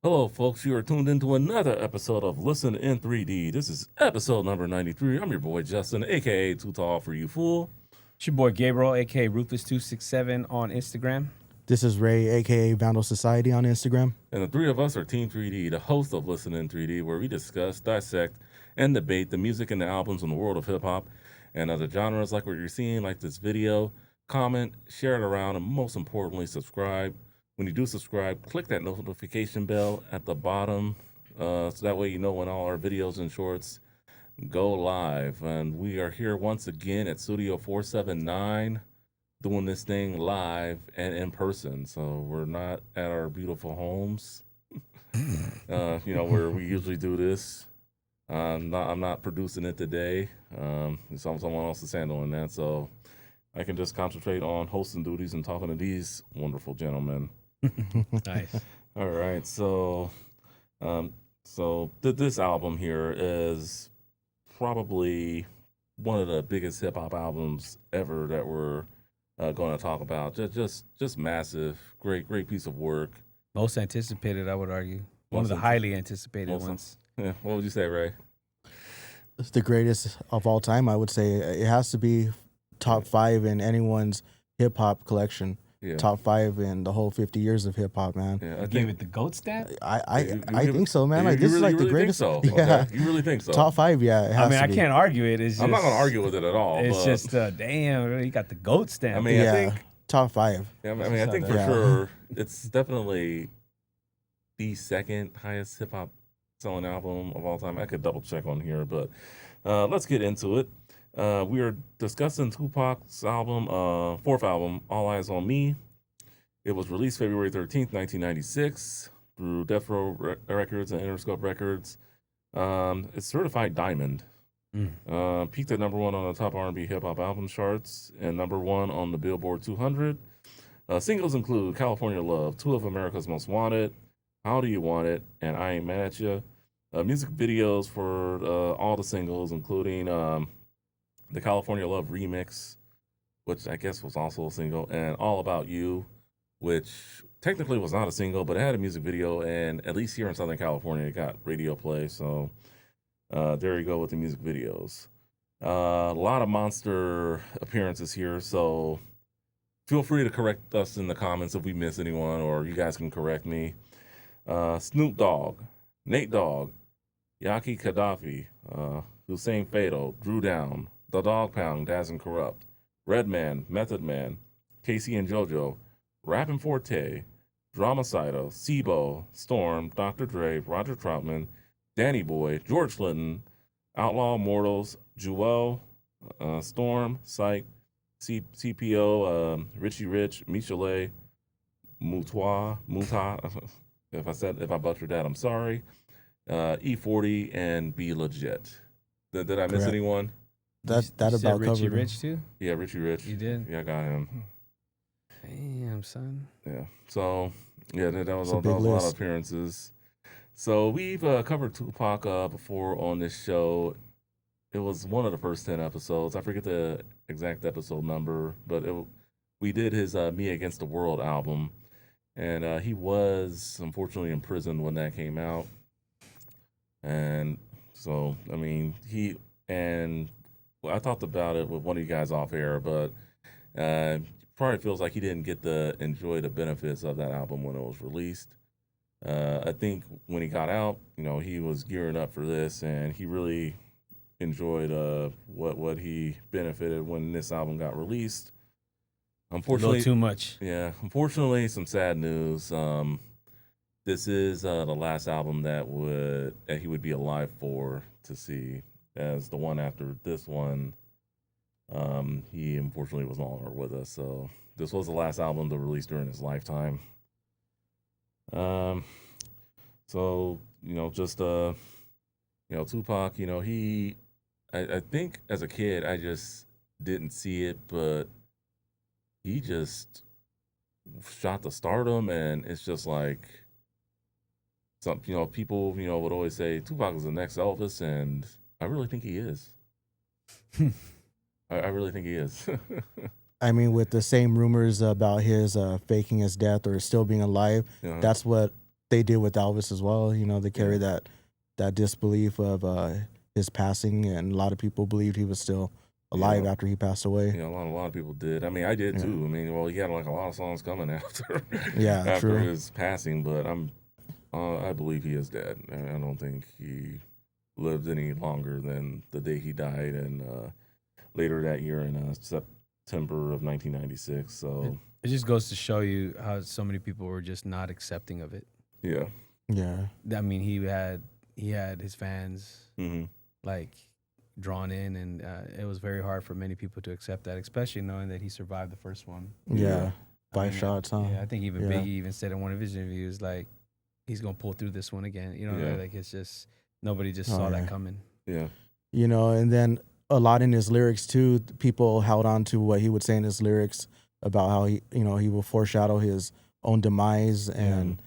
Hello, folks. You are tuned into another episode of Listen in 3D. This is episode number 93. I'm your boy, Justin, a.k.a. Too Tall For You Fool. It's your boy Gabriel, aka Rufus267 on Instagram. This is Ray, aka Vandal Society on Instagram. And the three of us are Team 3D, the host of Listen in 3D, where we discuss, dissect, and debate the music and the albums in the world of hip-hop and other genres like what you're seeing, like this video. Comment, share it around, and most importantly, subscribe. When you do subscribe, click that notification bell at the bottom so that way you know when all our videos and shorts go live. And we are here once again at Studio 479 doing this thing live and in person. So we're not at our beautiful homes, where we usually do this. I'm not producing it today. Someone else is handling that. So I can just concentrate on hosting duties and talking to these wonderful gentlemen. Nice. All right, so this album here is probably one of the biggest hip hop albums ever that we're going to talk about. Just massive, great piece of work. Most anticipated, I would argue. One of the highly anticipated ones. Yeah, what would you say, Ray? It's the greatest of all time, I would say. It has to be top 5 in anyone's hip hop collection. Yeah. Top 5 in the whole 50 years of hip hop, man. Yeah, I gave it the GOAT stamp? I think so, man. Like, this is like the greatest. So? Yeah. Okay. You really think so? Top 5, yeah. It has I to be. can't argue it. It's just, I'm not going to argue with it at all. It's but, just, damn, you got the GOAT stamp. I mean, Yeah, I think top 5. Yeah, I think for Yeah. sure it's definitely the second highest hip hop selling album of all time. I could double check on here, but let's get into it. We are discussing 2Pac's album, fourth album, All Eyez On Me. It was released February 13th, 1996 through Death Row Records and Interscope Records. It's certified diamond. Peaked at number 1 on the top R&B hip hop album charts and number 1 on the Billboard 200. Singles include California Love, Two of America's Most Wanted, How Do You Want It, and I Ain't Mad at Ya. Music videos for all the singles, including the California Love remix, which I guess was also a single, and All About You, which technically was not a single, but it had a music video, and at least here in Southern California, it got radio play. So there you go with the music videos. A lot of monster appearances here, so feel free to correct us in the comments if we miss anyone, or you guys can correct me. Snoop Dogg, Nate Dogg, Yaki Gaddafi, Hussein Fatal, Drew Down, The Dog Pound, Daz and Corrupt, Redman, Method Man, Casey and JoJo, Rappin' Forte, Dramacido, Sibo, Storm, Dr. Dre, Roger Troutman, Danny Boy, George Clinton, Outlaw Immortals, Jewel, Storm, Psych, CPO, Richie Rich, Michelet, Muta. If I butchered that, I'm sorry. E40 and Be Legit. Did I miss Correct. anyone? That You said about Richie covered it. Rich, too? Yeah, Richie Rich. You did? Yeah, I got him. Damn, son. Yeah. So, yeah, that was It's a a big lot of list. appearances. So we've covered 2Pac before on this show. It was one of the first 10 episodes. I forget the exact episode number, but we did his Me Against the World album. And he was, unfortunately, in prison when that came out. And so, I mean, I talked about it with one of you guys off air, but probably feels like he didn't get to enjoy the benefits of that album when it was released. I think when he got out, he was gearing up for this, and he really enjoyed what he benefited when this album got released. Unfortunately, A little too much. Yeah, unfortunately, some sad news. This is the last album that he would be alive for to see, as the one after this one. He unfortunately was no longer with us, so this was the last album to release during his lifetime. So just 2Pac, I think as a kid I just didn't see it, but he just shot to stardom, and it's just like some people would always say 2Pac is the next Elvis, and I really think he is. I really think he is. I mean, with the same rumors about his faking his death or still being alive, Yeah. that's what they did with Elvis as well. You know, they carry that disbelief of his passing, and a lot of people believed he was still alive after he passed away. Yeah, a lot of people did. I mean, I did too. I mean, well, he had like a lot of songs coming after after true. his passing, but I believe he is dead. I don't think he lived any longer than the day he died, and later that year in September of 1996. So it just goes to show you how so many people were just not accepting of it. yeah. I mean, he had his fans like drawn in, and it was very hard for many people to accept that, especially knowing that he survived the first one. Five shots, huh? Yeah, I think even Biggie even said in one of his interviews, like, he's gonna pull through this one again. You know, like it's just nobody just saw that coming. Yeah. You know, and then a lot in his lyrics too, people held on to what he would say in his lyrics about how he will foreshadow his own demise, and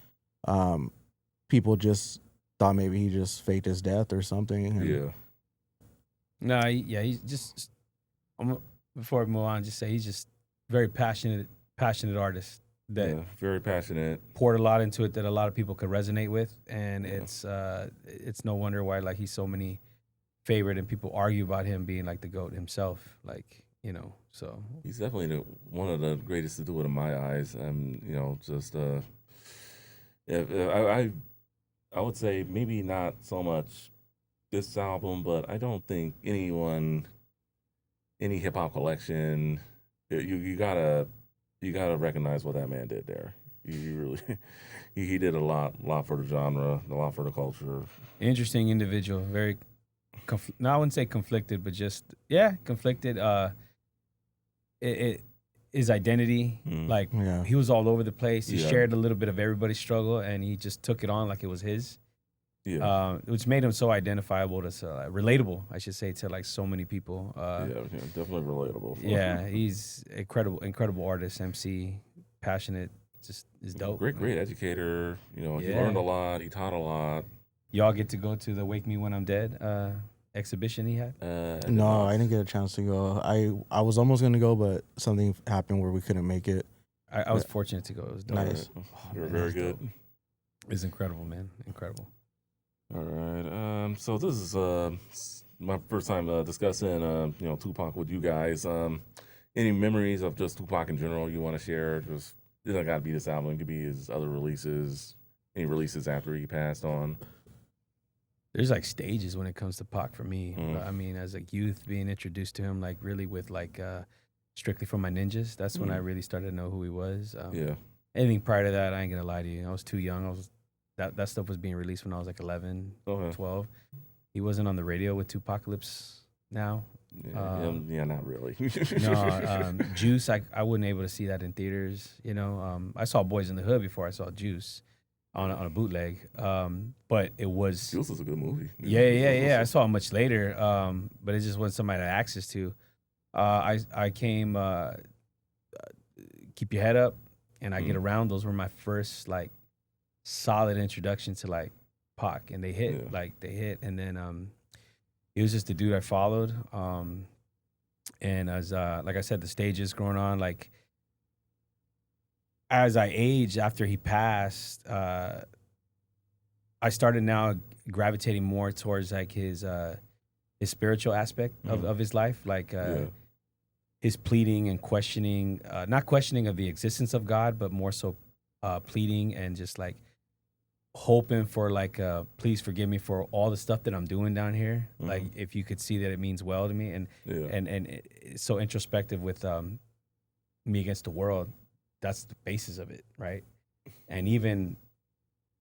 people just thought maybe he just faked his death or something. And No, he's just. Before we move on, just say he's just very passionate artist that very passionate, poured a lot into it that a lot of people could resonate with, and it's no wonder why like he's so many favorite, and people argue about him being like the GOAT himself, like, you know. So he's definitely one of the greatest to do it in my eyes, and you know, just I would say maybe not so much this album, but I don't think any hip hop collection, you gotta recognize what that man did there. You really, he did a lot for the genre, a lot for the culture. Interesting individual, very, no, I wouldn't say conflicted, but just conflicted. His identity, like he was all over the place. He shared a little bit of everybody's struggle, and he just took it on like it was his. Which made him so identifiable to relatable, I should say, to like so many people. Definitely relatable. He's incredible artist, MC, passionate, just is dope. Great educator. You know, he learned a lot. He taught a lot. Y'all get to go to the Wake Me When I'm Dead exhibition he had? No, I didn't get a chance to go. I was almost gonna go, but something happened where we couldn't make it. I was fortunate to go. It was dope. Nice. They were very good. It's incredible, man. Incredible. All right. So this is my first time discussing 2Pac with you guys. Any memories of just 2Pac in general you want to share? Just it doesn't got to be this album. It could be his other releases. Any releases after he passed on. There's like stages when it comes to Pac for me. I mean, as a youth, being introduced to him, like really with like Strictly for My Ninjas. That's when I really started to know who he was. Anything prior to that, I ain't gonna lie to you. I was too young. That stuff was being released when I was like 11, 12. He wasn't on the radio with 2Pacalypse now. Not really. No, Juice, I wasn't able to see that in theaters. You know, I saw Boys in the Hood before I saw Juice on a bootleg. But it was... Juice was a good movie. Yeah. I saw it much later, but it just wasn't somebody I had access to. I came Keep Your Head Up and I Get Around. Those were my first, like, solid introduction to like Pac, and they hit and then he was just the dude I followed, and as like I said, the stages growing on, like as I aged after he passed, I started now gravitating more towards like his spiritual aspect of his life, like his pleading and questioning, not questioning of the existence of God, but more so pleading and just like hoping for like please forgive me for all the stuff that I'm doing down here. Like if you could see that it means well to me, and it's so introspective with Me Against the World. That's the basis of it, right? And even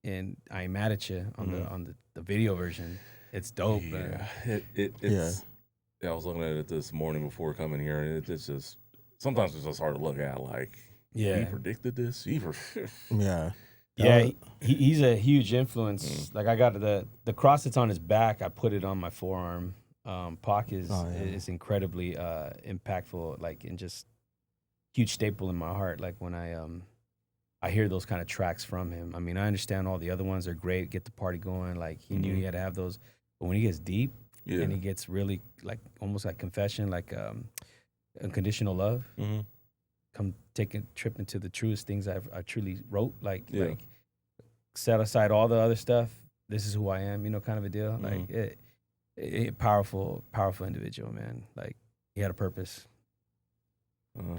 in I Ain't Mad at You on the video version, it's dope. It's I was looking at it this morning before coming here, and it's just sometimes it's just hard to look at. Like he predicted this. Yeah, he's a huge influence. Like I got the cross that's on his back, I put it on my forearm. Pac is incredibly impactful, like, and just huge staple in my heart. Like when I hear those kind of tracks from him. I mean, I understand all the other ones are great, get the party going. Like he knew he had to have those, but when he gets deep and he gets really like almost like confession, like Unconditional Love. Come take a trip into the truest things I truly wrote, like set aside all the other stuff. This is who I am, kind of a deal. Like powerful individual, man. Like he had a purpose.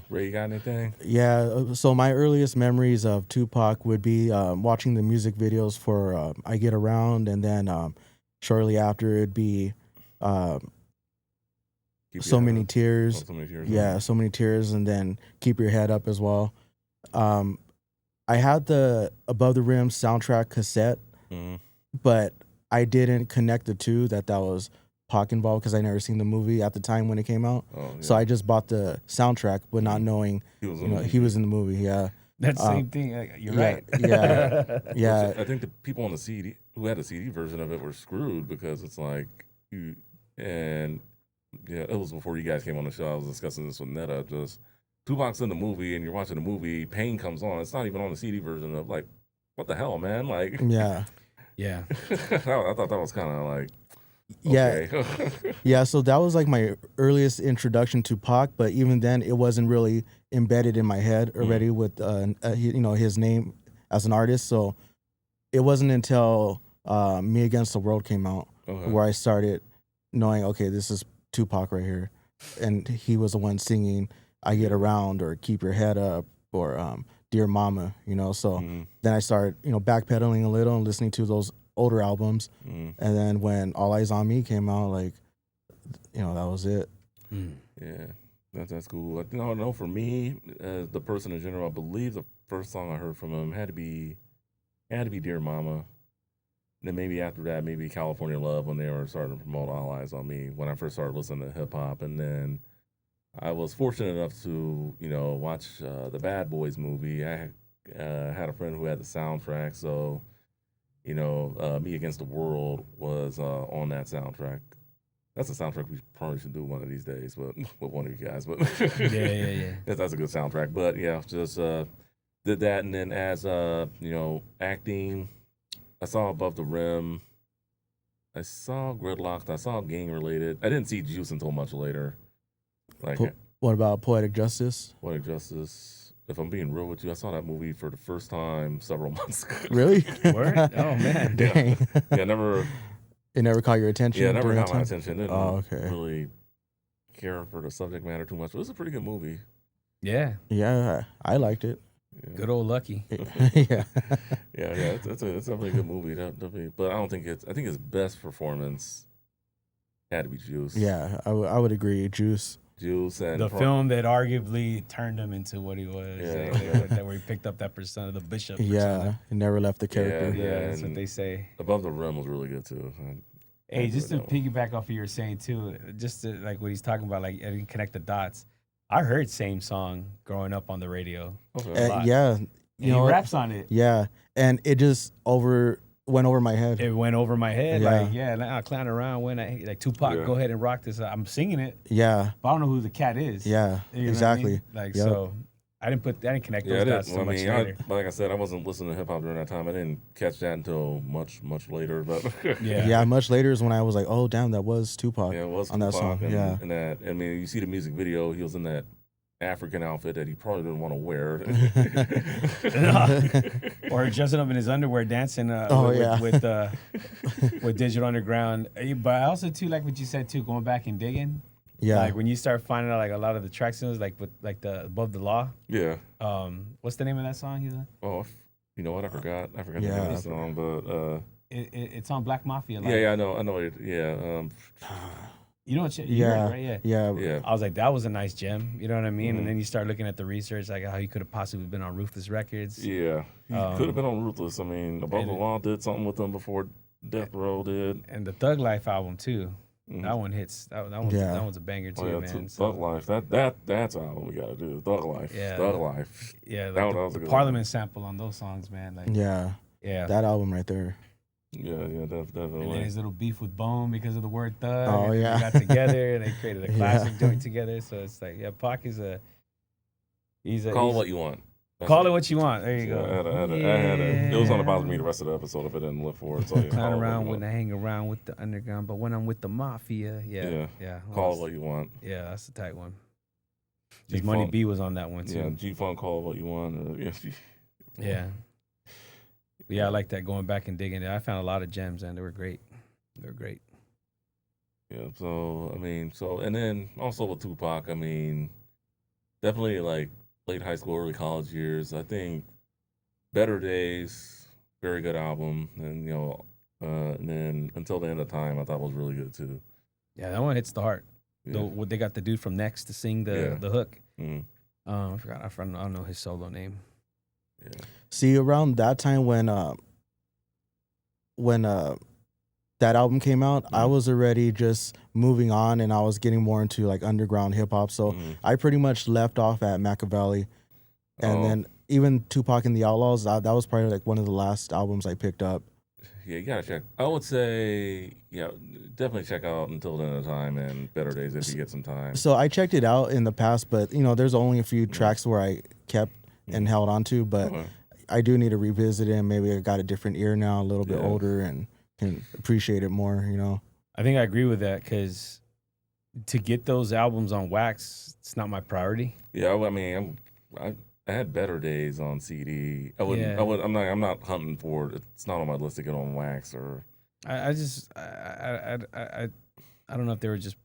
Ray, you got anything? Yeah, so my earliest memories of Tupac would be watching the music videos for I Get Around, and then shortly after it'd be So Many Tears. So Many Tears. Yeah, So Many Tears, and then Keep Your Head Up as well. I had the Above the Rim soundtrack cassette, but I didn't connect the two that was Pac involved because I never seen the movie at the time when it came out. Oh, yeah. So I just bought the soundtrack, but not knowing he was in the movie. Yeah, that's the same thing. You're right. Yeah. I think the people on the CD who had the CD version of it were screwed because it's like it was before you guys came on the show. I was discussing this with Netta. Just Tupac's in the movie and you're watching the movie. Pain comes on. It's not even on the CD version of like, what the hell, man? Like, yeah. I thought that was kind of like. Yeah, okay. Yeah. So that was like my earliest introduction to Pac, but even then, it wasn't really embedded in my head already with his name as an artist. So it wasn't until Me Against the World came out where I started knowing, okay, this is Tupac right here, and he was the one singing "I Get Around" or "Keep Your Head Up" or "Dear Mama." So then I started backpedaling a little and listening to those older albums, and then when All Eyez On Me came out, like that was it. Yeah, that's cool. I know for me, as the person in general, I believe the first song I heard from him had to be Dear Mama. Then maybe after that, maybe California Love, when they were starting to promote All Eyez On Me, when I first started listening to hip hop. And then I was fortunate enough to watch the Bad Boys movie. I had a friend who had the soundtrack, so Me Against the World was on that soundtrack. That's a soundtrack we probably should do one of these days, but with one of you guys. But yeah. That's a good soundtrack. But yeah, just did that, and then as acting, I saw Above the Rim. I saw Gridlocked. I saw Gang Related. I didn't see Juice until much later. Like, what about Poetic Justice? Poetic Justice. If I'm being real with you, I saw that movie for the first time several months ago. Really? Word? Oh man, dang. Yeah, never. It never caught your attention. Yeah, never got my attention. Didn't okay. really care for the subject matter too much. But it was a pretty good movie. Yeah. Yeah, I liked it. Yeah. Good old Lucky. Yeah. Yeah. It's a really good movie. Definitely. But I think his best performance had to be Juice. Yeah, I would agree. Juice and the film that arguably turned him into what he was. Yeah. Where he picked up that persona, the bishop. Yeah, he never left the character. Yeah, that's what they say. Above the Rim was really good too. Hey, just to piggyback off what you were saying too, just to, like what he's talking about, like I didn't connect the dots. I heard same song growing up on the radio. Yeah, he raps on it. Yeah, and it just went over my head. It went over my head. I'll clown around when Tupac, go ahead and rock this. I'm singing it. Yeah, but I don't know who the cat is. Yeah, exactly. So I didn't connect those dots so much later. Like I said, I wasn't listening to hip hop during that time. I didn't catch that until much later. But yeah, much later is when I was like, oh damn, that was Tupac. Yeah, it was on Tupac that song. And that, I mean, you see the music video. He was in that African outfit that he probably didn't want to wear, or dressing up in his underwear dancing with Digital Underground. But I also too like what you said too, going back and digging. Yeah, like when you start finding out like a lot of the tracks, like with like the Above the Law. Yeah. What's the name of that song? Oh, you know what? I forgot the name of the song, but it's on Black Mafia. Like, yeah, I know it. Yeah. You know what? Yeah. I was like, that was a nice gem. You know what I mean? Mm-hmm. And then you start looking at the research, like how he could have possibly been on Ruthless Records. Yeah, he could have been on Ruthless. I mean, Above the Law did something with them before Death Row did, and the Thug Life album too. Mm-hmm. That one hits. That one's a banger too, man. Thug Life. That's an album we gotta do. Thug Life. Yeah. Thug Life. Yeah. Like that was a good Parliament one. Sample on those songs, man. Like, yeah. That album right there. Yeah, definitely. And then his little beef with Bone because of the word thug. Oh, and yeah. They got together. They created a classic joint together. So it's like, Pac is Call it what you want. Call it what you want. There you go. It was on the bottom of me the rest of the episode if I didn't look for it. So clown around when I hang around with the underground, but when I'm with the mafia, yeah. Call it what you want. Yeah, that's the tight one. Money B was on that one too. Yeah, G-Funk, Call it what you want. Yeah. Yeah, I like that, going back and digging it. I found a lot of gems, and they were great. They were great. Yeah. So I mean, and then also with Tupac, I mean, definitely like late high school, early college years. I think Better Days, very good album, and and then Until the End of Time, I thought was really good too. Yeah, that one hits the heart. Yeah. What they got the dude from Next to sing the hook. Mm. I forgot. I don't know his solo name. Yeah. See, around that time when that album came out, I was already just moving on, and I was getting more into like underground hip hop. So I pretty much left off at Machiavelli, and then even Tupac and the Outlaws. That was probably like one of the last albums I picked up. Yeah, you gotta check. I would say, definitely check out Until the End of Time and Better Days if you get some time. So I checked it out in the past, but there's only a few tracks where I kept and held on to, but I do need to revisit it. And maybe I got a different ear now, a little bit older, and can appreciate it more. I think I agree with that, because to get those albums on wax, it's not my priority. Yeah, I mean, I had Better Days on CD. I'm not hunting for it. It's not on my list to get on wax or. I don't know if they were just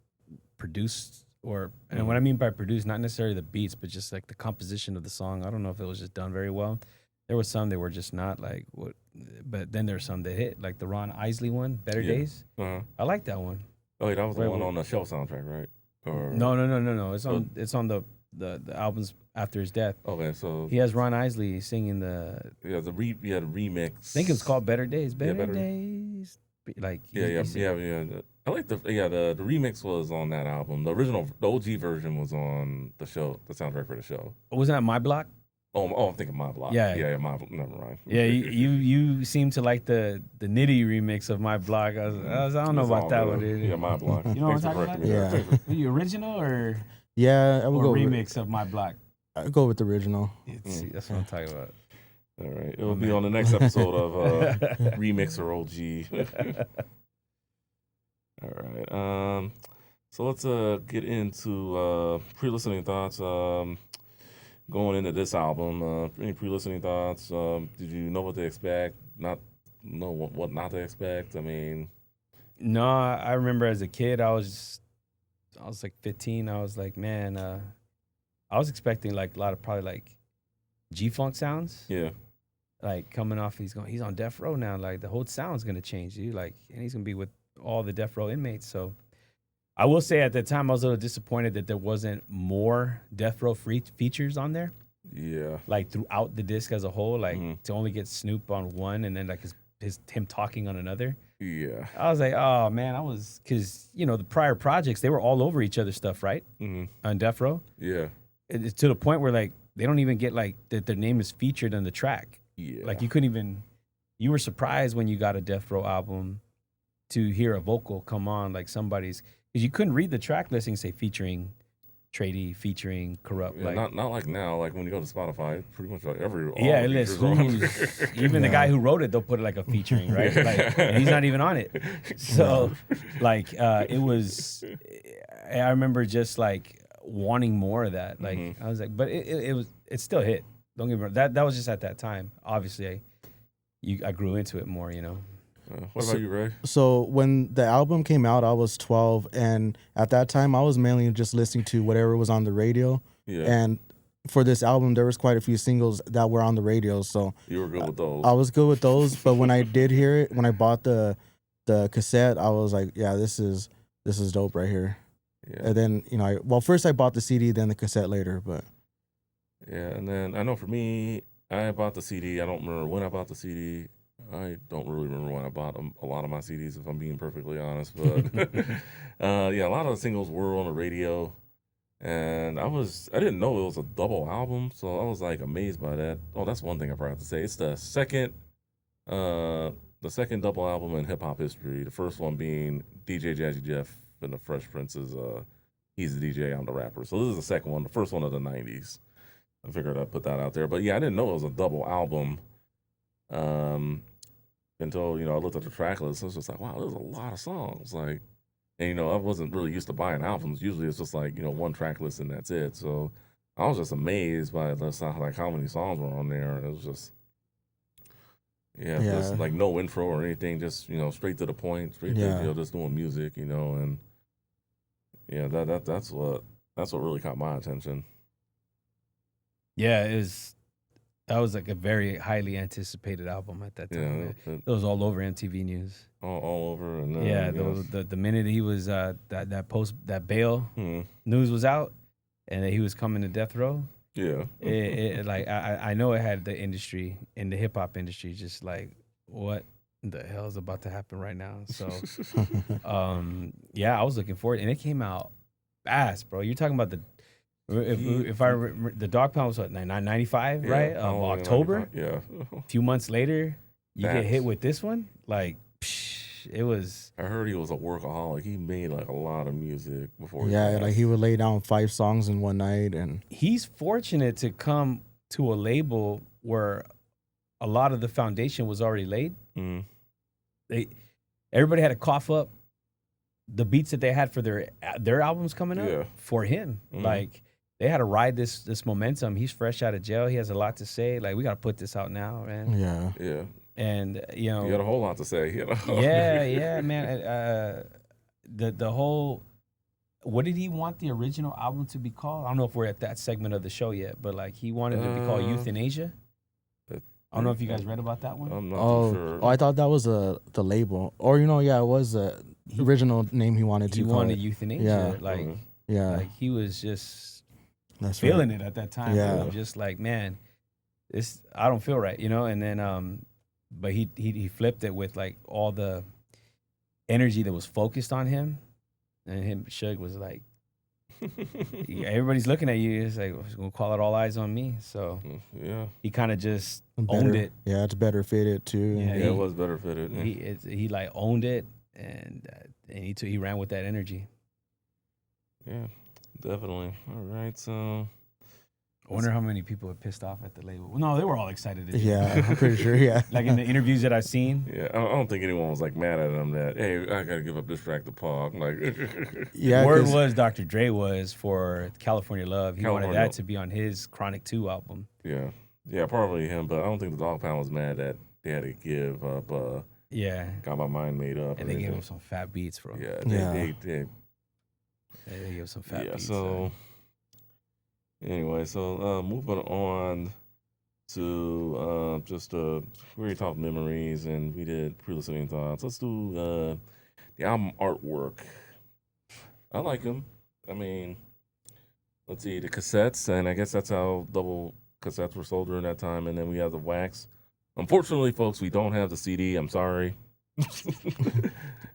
produced or, and what I mean by produced, not necessarily the beats, but just like the composition of the song. I don't know if it was just done very well. There were some that were just not like what, but then there's some that hit, like the Ron Isley one, Better Days. I like that one. Oh, yeah, that was the one on the show soundtrack, right? Or No. It's on the albums after his death. Okay, so he has Ron Isley singing the remix. I think it was called Better Days. Better Days. Like yeah. I like the remix was on that album. The OG version was on the show, the soundtrack for the show. Wasn't that My Block? Oh, I'm thinking My Block. Yeah, My Block. Never mind. Yeah, you seem to like the Nitty remix of My Block. I don't know about that one. Yeah, My Block. You know what I'm talking about? Yeah. Are you original or I would go remix of My Block? I go with the original. See, that's what I'm talking about. All right, it'll be on the next episode of Remix or OG. All right. So let's get into pre-listening thoughts. Going into this album, any pre-listening thoughts? Did you know what to expect? Not know what not to expect? I mean, no. I remember as a kid, I was like 15. I was like, man, I was expecting like a lot of probably like G-funk sounds. Yeah. Like coming off, he's on death row now. Like the whole sound's gonna change, dude. Like, and he's gonna be with all the death row inmates. So I will say at the time I was a little disappointed that there wasn't more death row features on there. Yeah. Like throughout the disc as a whole, like to only get Snoop on one and then like him talking on another. Yeah. I was like, oh man, because the prior projects, they were all over each other's stuff, right? On death row. Yeah. It's to the point where like they don't even get like that their name is featured on the track. Yeah. Like you were surprised when you got a death row album to hear a vocal come on, like somebody's, because you couldn't read the track listing, say featuring Trady, featuring Corrupt. Yeah, like not like now. Like when you go to Spotify, pretty much like it lists even the guy who wrote it, they'll put it like a featuring, right? Like, and he's not even on it. So like it was, I remember just like wanting more of that. Like I was like, but it still hit. Don't get me wrong. That was just at that time. Obviously, I grew into it more. What about you, Ray? So when the album came out, I was 12, and at that time, I was mainly just listening to whatever was on the radio. Yeah. And for this album, there was quite a few singles that were on the radio, so you were good with those. I was good with those. But when I did hear it, when I bought the cassette, I was like, yeah, this is dope right here. Yeah. And then first I bought the CD, then the cassette later, but. Yeah, and then I know for me, I bought the CD. I don't remember when I bought the CD. I don't really remember when I bought a lot of my CDs, if I'm being perfectly honest. But a lot of the singles were on the radio, and I didn't know it was a double album, so I was like amazed by that. Oh, that's one thing I forgot to say. It's the second double album in hip hop history. The first one being DJ Jazzy Jeff and the Fresh Prince's. He's the DJ, I'm the rapper. So this is the second one. The first one of the '90s. I figured I'd put that out there. But yeah, I didn't know it was a double album until, I looked at the track list. I was just like, wow, there's a lot of songs. Like, and, I wasn't really used to buying albums. Usually it's just like, one track list and that's it. So I was just amazed by how many songs were on there. It was just, Yeah, Yeah. just like no intro or anything, just straight to the point, straight Yeah. to just doing music, and yeah, that's what really caught my attention. Yeah, that was like a very highly anticipated album at that time. Yeah, It was all over MTV News. all over, and then, Yeah, the minute he was that bail Mhm. news was out, and that he was coming to death row. Yeah. It like I know it had the industry in the hip hop industry just like what the hell is about to happen right now. So yeah, I was looking forward, and it came out fast, bro. You're talking about the Dog Pound was what 95, Yeah, right? Of only October. 95, yeah. A few months later, you get hit Facts. with this one. Like it was. I heard he was a workaholic. He made like a lot of music before. Yeah, passed. like he would lay down 5 songs in one night, and He's fortunate to come to a label where a lot of the foundation was already laid. Mhm. Everybody had to cough up the beats that they had for their albums coming up Yeah. for him. Mhm. Like they had to ride this momentum. He's fresh out of jail. He has a lot to say. Like we got to put this out now, man. yeah, Yeah. And You got a whole lot to say. yeah, man. The whole. What did he want the original album to be called? I don't know if we're at that segment of the show yet, but like he wanted it to be called Euthanasia. I don't know if you guys read about that one. I'm not too sure. Oh, I thought that was the label, or yeah, it was the original name he wanted to He call wanted it. Euthanasia. Yeah. Like, Yeah, like he was just that's feeling right. it at that time. Yeah. Bro. Just like, man, I don't feel right, And then, but he flipped it with like all the energy that was focused on him, and him Suge was like, everybody's looking at you. It's like, we're gonna call it All Eyes on Me. So Yeah. he kind of just Better, owned it. Yeah, it's better fitted too. Yeah, Yeah, it was better fitted. He like owned it, and he ran with that energy. Yeah, definitely. All right, so I wonder how many people are pissed off at the label. Well, no, they were all excited. Yeah, I'm pretty sure. Yeah, Like in the interviews that I've seen. yeah, I don't think anyone was like mad at him that hey, I gotta give up this track to Pac. Like, yeah. Word 'cause- was Dr. Dre was for California Love. He wanted California. that to be on his Chronic 2 album. yeah, probably him, but I don't think the Dog Pound was mad that they had to give up. Yeah. Got my mind made up. And they gave him some fat beats, bro. Yeah, Yeah. they They gave him some fat yeah. beats. So anyway, so moving on to just we already talked memories and we did pre-listening thoughts. Let's do the album artwork. I like them. I mean, let's see the cassettes, and I guess that's how double cassettes were sold during that time. And then we have the wax. Unfortunately, folks, we don't have the CD. I'm sorry.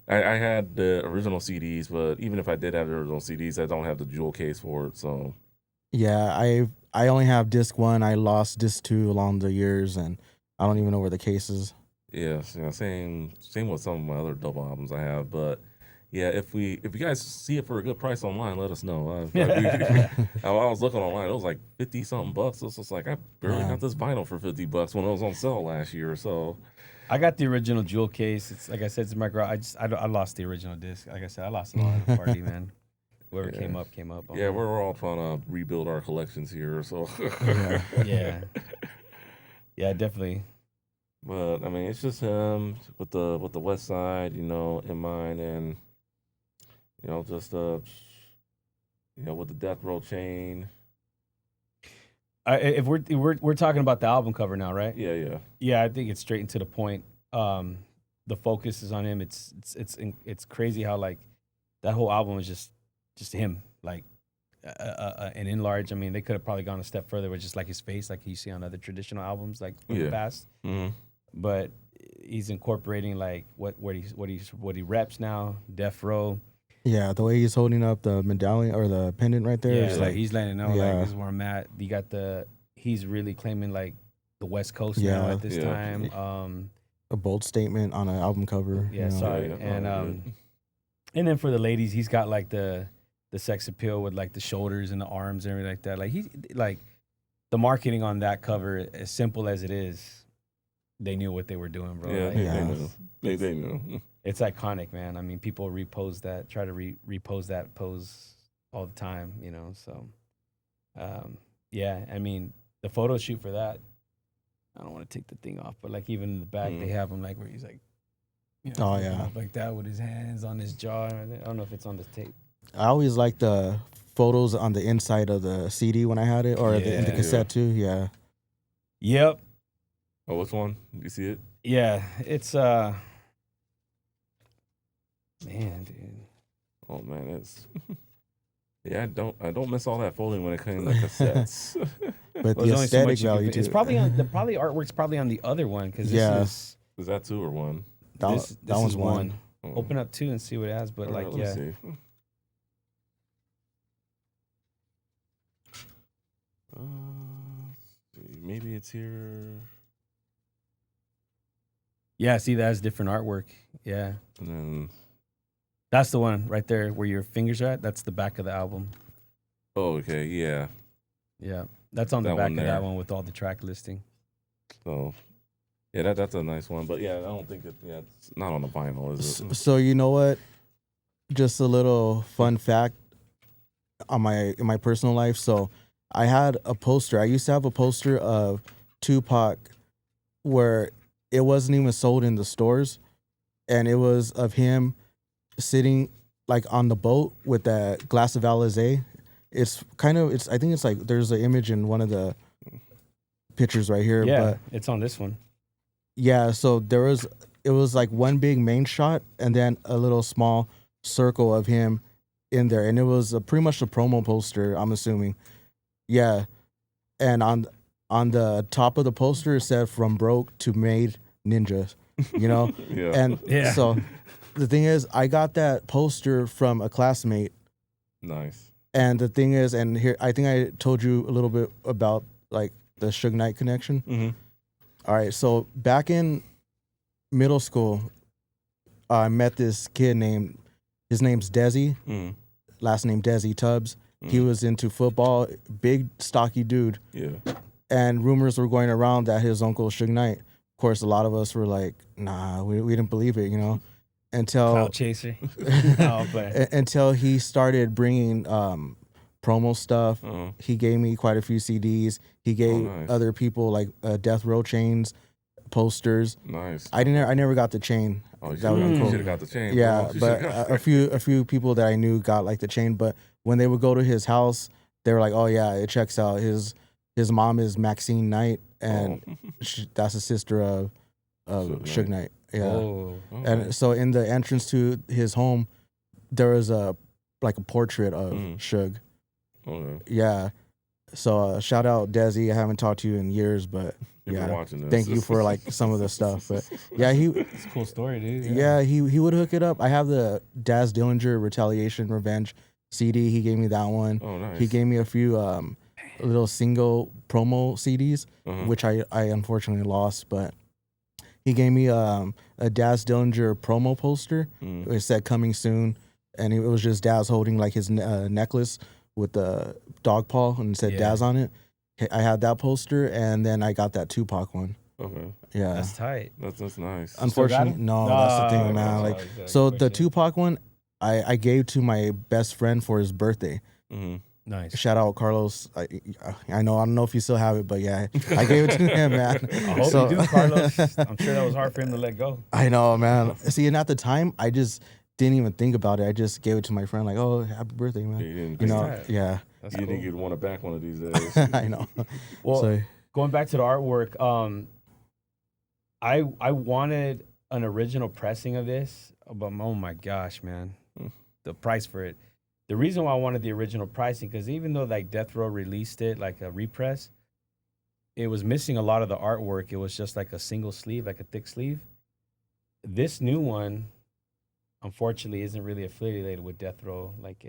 I had the original CDs, but even if I did have the original CDs, I don't have the jewel case for it. So yeah. I only have disc 1. I lost disc 2 along the years, and I don't even know where the case is. yeah, same with some of my other double albums I have. But yeah, if you guys see it for a good price online, let us know. I was looking online; it was like $50-something. So it's just like I barely got this vinyl for $50 when it was on sale last year. So I got the original jewel case. It's like I said, it's in my garage. I lost the original disc. Like I said, I lost it all at the party, man. Whoever came up. yeah, we're all trying to rebuild our collections here. So yeah, definitely. But I mean, it's just him with the West Side, in mind, and just with the death row chain. If we're talking about the album cover now, right? Yeah. Yeah, I think it's straight and to the point. The focus is on him. It's crazy how like that whole album is just him, like an enlarged. I mean, they could have probably gone a step further with just like his face, like you see on other traditional albums, like from the past. Mm-hmm. But he's incorporating like what he reps now, death row. Yeah, the way he's holding up the medallion or the pendant right there. Yeah, It's like he's letting it know, like Yeah. this is where I'm at. You got he's really claiming like the West Coast Yeah. now at this Yeah. time. a bold statement on an album cover. Yeah, you know? sorry. Yeah, And then for the ladies, he's got like the sex appeal with like the shoulders and the arms and everything like that. Like he like the marketing on that cover, as simple as it is, they knew what they were doing, bro. Yeah, Like, they knew. They knew. it's iconic, man. I mean, people repost that, try to repost that pose all the time, So, yeah. I mean, the photo shoot for that, I don't want to take the thing off, but like even in the back, they have him like where he's like, Oh, yeah. like that with his hands on his jaw. I don't know if it's on the tape. I always like the photos on the inside of the CD when I had it, or in the cassette too. Yeah. Yep. Oh, which one? You see it? Yeah, it's man, dude. Oh man, it's yeah. I don't miss all that folding when it came to cassettes. But Well, the there's only so aesthetic much you can value fit. too. It's probably on the artwork's probably on the other one because this Is that 2 or 1? this that one's is one. Oh. Open up 2 and see what it has. But All like, right, let's see. Let's see. Maybe it's here. yeah. See, that has different artwork. Yeah, And then, that's the one right there where your fingers are at. That's the back of the album. oh, okay, yeah. Yeah, that's on the That back one of there. that one with all the track listing. So, yeah, that's a nice one. But yeah, I don't think it's not on the vinyl, is it? So you know what? Just a little fun fact on in my personal life. So I had a poster. I used to have a poster of 2Pac where it wasn't even sold in the stores, and it was of him sitting like on the boat with that glass of Alizé. I think it's like there's an image in one of the pictures right here. Yeah, But it's on this one. yeah, so it was like one big main shot and then a little small circle of him in there, and it was pretty much a promo poster, I'm assuming. Yeah, and on the top of the poster it said "From broke to made ninjas," you know. Yeah. And Yeah. so the thing is, I got that poster from a classmate, Nice. and the thing is, and here I think I told you a little bit about like the Suge Knight connection. Mm-hmm. All right, so back in middle school, I met this kid his name's Desi, Mm-hmm. last name Desi Tubbs. He was into football, big stocky dude, Yeah. and rumors were going around that his uncle Suge Knight. Of course, a lot of us were like, "Nah, we didn't believe it," you know, until Cloud chaser. Oh, but until he started bringing promo stuff. Uh-huh. He gave me quite a few CDs. He gave nice. other people like Death Row chains, posters. Nice. I never got the chain. Oh, That would've been you cool. should have got the chain. Yeah, bro. You but shoulda got a few people that I knew got like the chain. But when they would go to his house, they were like, "Oh yeah, it checks out." His mom is Maxine Knight, and that's the sister of Suge Knight. Yeah, oh, and so in the entrance to his home, there was a portrait of Suge. Okay. Yeah. So shout out Desi. I haven't talked to you in years, but If you're yeah, watching this. thank you for like some of the stuff. But yeah, it's a cool story, dude. yeah, he would hook it up. I have the Daz Dillinger Retaliation Revenge CD. He gave me that one. Oh, nice. He gave me a few little single promo CDs, which I unfortunately lost. But he gave me a Daz Dillinger promo poster. It said "Coming Soon," and it was just Daz holding like his necklace with the dog paw and it said Daz on it. I had that poster, and then I got that 2Pac one. Okay. Yeah, That's tight. That's nice. unfortunately, him? no, that's the thing, man. no, Like, exactly. so the 2Pac one, I gave to my best friend for his birthday. Mm-hmm. Nice. Shout out Carlos. I don't know if you still have it, but yeah, I gave it to him, man. I hope you do, Carlos. I'm sure that was hard for him to let go. I know, man. See, and at the time, I just didn't even think about it. I just gave it to my friend, like, "Oh, happy birthday, man." You didn't You think know, that. yeah. That's you cool. think you'd want it back one of these days. I know. Well, So, going back to the artwork, I wanted an original pressing of this, but oh my gosh, man, the price for it. The reason why I wanted the original pricing, because even though like Death Row released it like a repress, it was missing a lot of the artwork. It was just like a single sleeve, like a thick sleeve. This new one, unfortunately, isn't really affiliated with Death Row. Like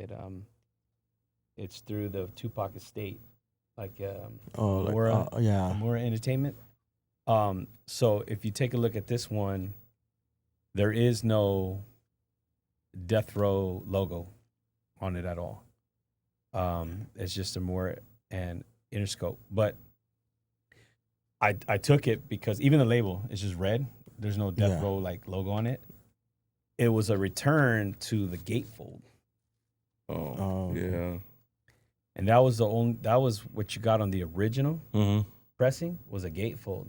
it's through the 2Pac estate, like Mora. yeah. Mora Entertainment. So if you take a look at this one, there is no Death Row logo on it at all. It's just a Mora and Interscope. But I took it because even the label is just red. There's no Death Row like logo on it. It was a return to the gatefold. Oh, yeah. And that was what you got on the original Mm-hmm. pressing was a gatefold.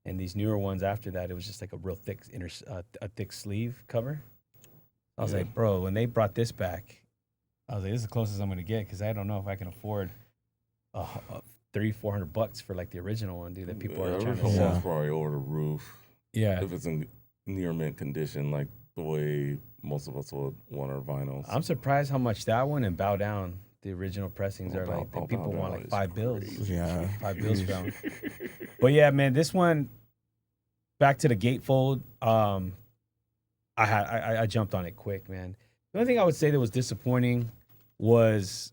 And these newer ones after that, it was just like a real thick a thick sleeve cover. I was like, bro, when they brought this back, I was like, this is the closest I'm gonna get because I don't know if I can afford $300-400 for like the original one, dude. That people are trying to original sell. one's probably over the roof. Yeah, If it's in near mint condition, like the way most of us would want our vinyls. I'm surprised how much that one and Bow Down, the original pressings, are like. Bow People Down want like is $5. crazy. Yeah. $5 for them. But yeah, man, this one, back to the gatefold. I jumped on it quick, man. The only thing I would say that was disappointing was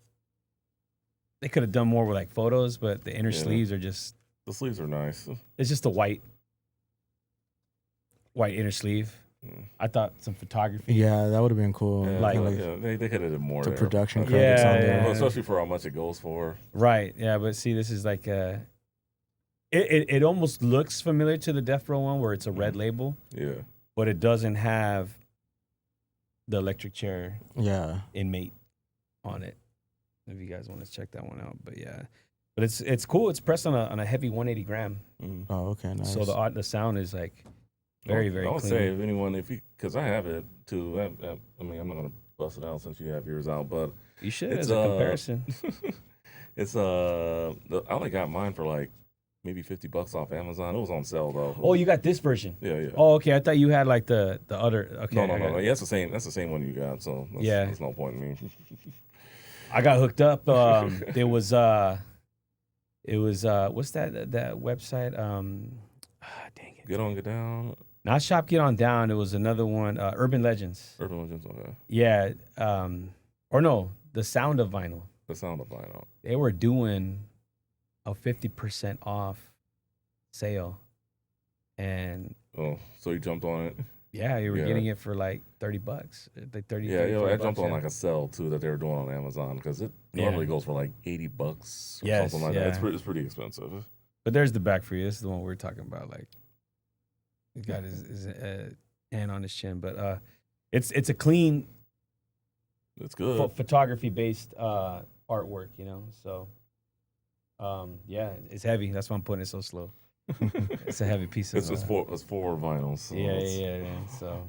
they could have done more with like photos, but the inner sleeves are just. The sleeves are nice. It's just a white inner sleeve. I thought some photography. Yeah, that would have been cool. Yeah, Like- they could have did more. The there. production But- credits on Yeah, there. yeah. Well, especially for how much it goes for. Right. Yeah, but see, this is like it almost looks familiar to the Death Row one where it's a red label, Yeah. but it doesn't have the electric chair Yeah. inmate on it. If you guys want to check that one out, but yeah, but it's cool. It's pressed on a heavy 180 gram, Mm. Oh, okay, nice. so the sound is like very I would clean. say if anyone, because I have it too. I mean, I'm not gonna bust it out since you have yours out, but You should it's as a comparison. it's I only got mine for like maybe $50 off Amazon. It was on sale though. Oh, you got this version. Yeah. Oh, okay. I thought you had like the other. Okay. No. Yeah, that's the same one you got. So there's no point in me. I got hooked up. It was what's that website? Dang it. Get on, get down. Not Shop Get On Down. It was another one. Urban Legends. Urban Legends. Okay. Yeah. Or no, The Sound of Vinyl. The sound of vinyl. They were doing a 50% off sale, and Oh, so you jumped on it. yeah, you were Yeah. getting it for like $30, like 30. Yeah, I $35, jumped on yeah. like a sale too that they were doing on Amazon because it Yeah. normally goes for like $80 or Yes, something like yeah. that. It's pretty expensive. But there's the back for you. This is the one we're talking about. Like, he got his hand on his chin, but it's a clean It's good. photography based artwork, you know. So, yeah, it's heavy. That's why I'm putting it so slow. It's a heavy piece of. It's four vinyls. So Yeah. So,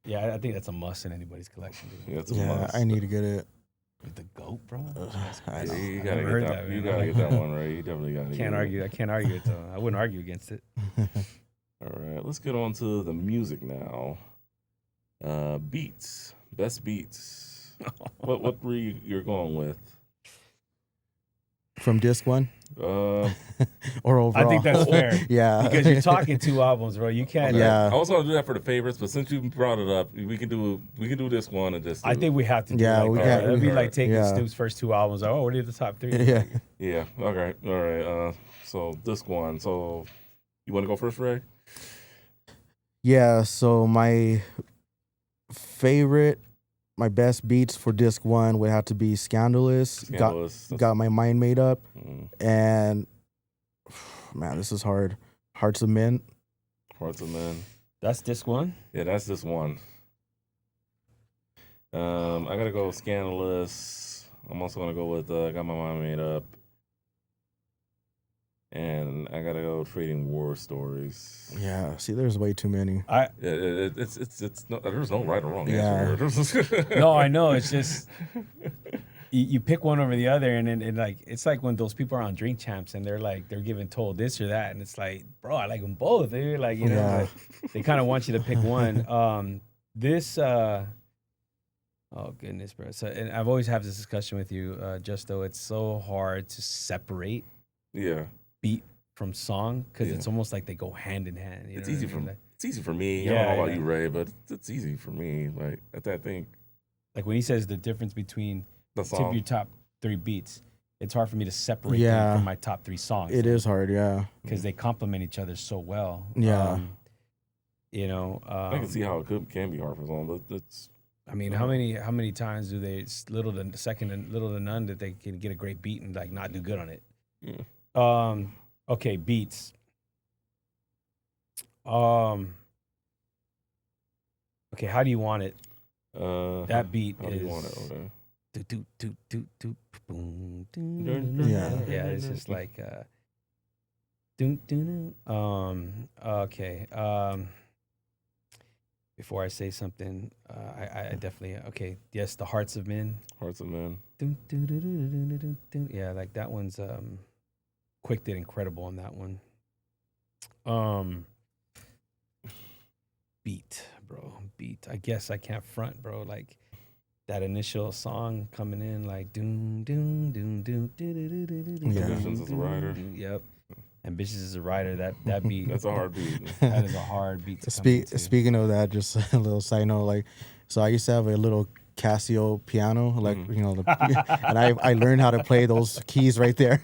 yeah, I think that's a must in anybody's collection. Dude. Yeah, it's a Yeah, must. I need to get it. With the goat, bro. I Yeah, know. you I've gotta never get heard that. that, You man. gotta get that one right. You definitely gotta. Can't argue. I can't argue it though. I wouldn't argue against it. All right, let's get on to the music now. Beats, best beats. What were you're going with? From disc one Uh, or overall? I think that's fair. Yeah. Because you're talking 2 albums, bro. You can't. Yeah. I was gonna do that for the favorites, but since you brought it up, we can do this one and just. I think we have to. Do Yeah, like we that. can't- It'd be we- like taking yeah. Snoop's first 2 albums. Like, oh, what are the top 3? Yeah. Yeah. Okay. All right. So this one. So you want to go first, Ray? Yeah, so my best beats for disc one would have to be Scandalous. Scandalous. Got my mind made up. Mm, And man, this is hard. Hearts of Men. Hearts of Men. That's disc 1. Yeah, that's this one. I gotta go Scandalous. I'm also gonna go with Got My Mind Made Up. And I gotta go Trading War Stories. Yeah, see, there's way too many. It's no, there's no right or wrong Yeah. answer here. No, I know. It's just you pick one over the other, and then like it's like when those people are on Drink Champs and they're given told this or that, and it's like, bro, I like them both, dude. Like Yeah. like, they kind of want you to pick one. Oh goodness, bro. So, and I've always had this discussion with you, Justo. It's so hard to separate Yeah, beat from song because Yeah. it's almost like they go hand in hand. You it's know easy what I mean? it's easy for me. I Yeah, don't know about yeah. you, Ray, but it's easy for me. Like I think Like when he says the difference between the tip song. your top 3 beats, it's hard for me to separate Yeah. them from my top 3 songs. It is hard, yeah. because they complement each other so well. Yeah. You know, I can see how it can be hard for someone, but it's I mean, how many times do they it's little to second and little to none that they can get a great beat and like not do good on it? Yeah. Okay, beats. Okay, how do you want it? That beat how do is you want it? Okay. do, boom, Yeah. yeah. It's just like Okay. Before I say something, I definitely okay. Yes, the Hearts of Men. Hearts of Men. Yeah, like that one's Quick did incredible on that one. Beat, bro. Beat. I guess I can't front, bro. Like that initial song coming in, like doom doom doom doom doom doom. Ambitions as a writer. Yep. Ambitious as a writer. That beat. That's a hard beat. That is a hard beat to come into. Speaking of that, just a little side note, like, so I used to have a little Casio piano, like, you know, and I learned how to play those keys right there.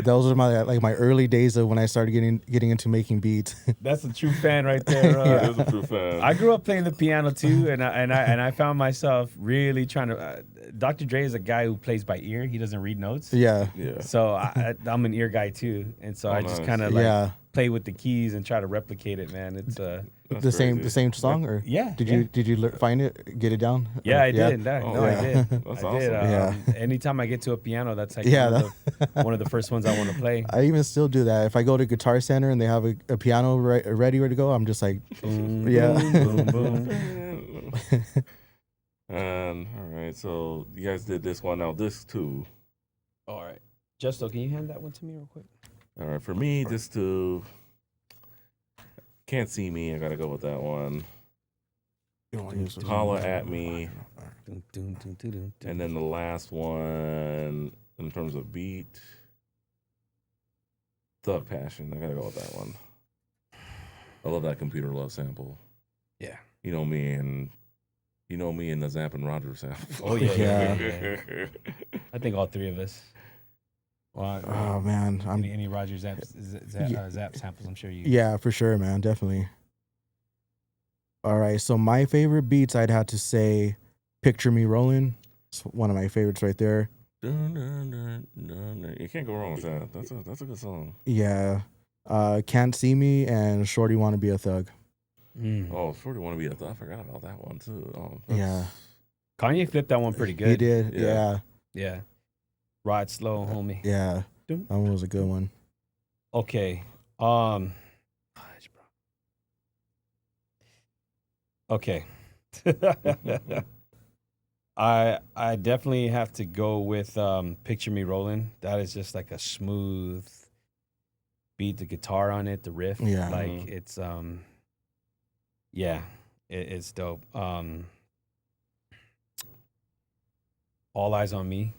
Those are my early days of when I started getting into making beats. That's a true fan right there. That is a true fan. I grew up playing the piano too, and I found myself really trying to. Dr. Dre is a guy who plays by ear. He doesn't read notes. Yeah. So I'm an ear guy too, and so I just kind of like play with the keys and try to replicate it. Man, it's the same song, or Did you find it, get it down? Yeah, I did. I did. That's I awesome. did. Anytime I get to a piano, that's like one of the first ones I want to play. I even still do that. If I go to Guitar Center and they have a piano ready to go, I'm just like, boom, boom, boom. And all right, so you guys did this one. Now this too. All right, Justo, can you hand that one to me real quick? All right, for me, this too. Can't See Me. I gotta go with that one. Holla at Me. And then the last one, in terms of beat, Thug Passion. I gotta go with that one. I love that Computer Love sample. Yeah. You know me and the Zapp and Rogers sample. Oh yeah. I think all three of us. Well, oh man, any Rogers Zapp samples? I'm sure you. Yeah, for sure, man, definitely. All right, so my favorite beats, I'd have to say, "Picture Me Rolling." It's one of my favorites right there. You can't go wrong with that. That's a good song. Yeah, "Can't See Me" and "Shorty Wanna Be a Thug." Oh, Shorty Wanna Be a Thug. I forgot about that one too. Oh, yeah, Kanye flipped that one pretty good. He did. Yeah. Ride slow, homie. Yeah, that one was a good one. Okay. Okay. I definitely have to go with Picture Me Rolling. That is just like a smooth beat, the guitar on it, the riff. Yeah. Like it's it's dope. All Eyez on Me.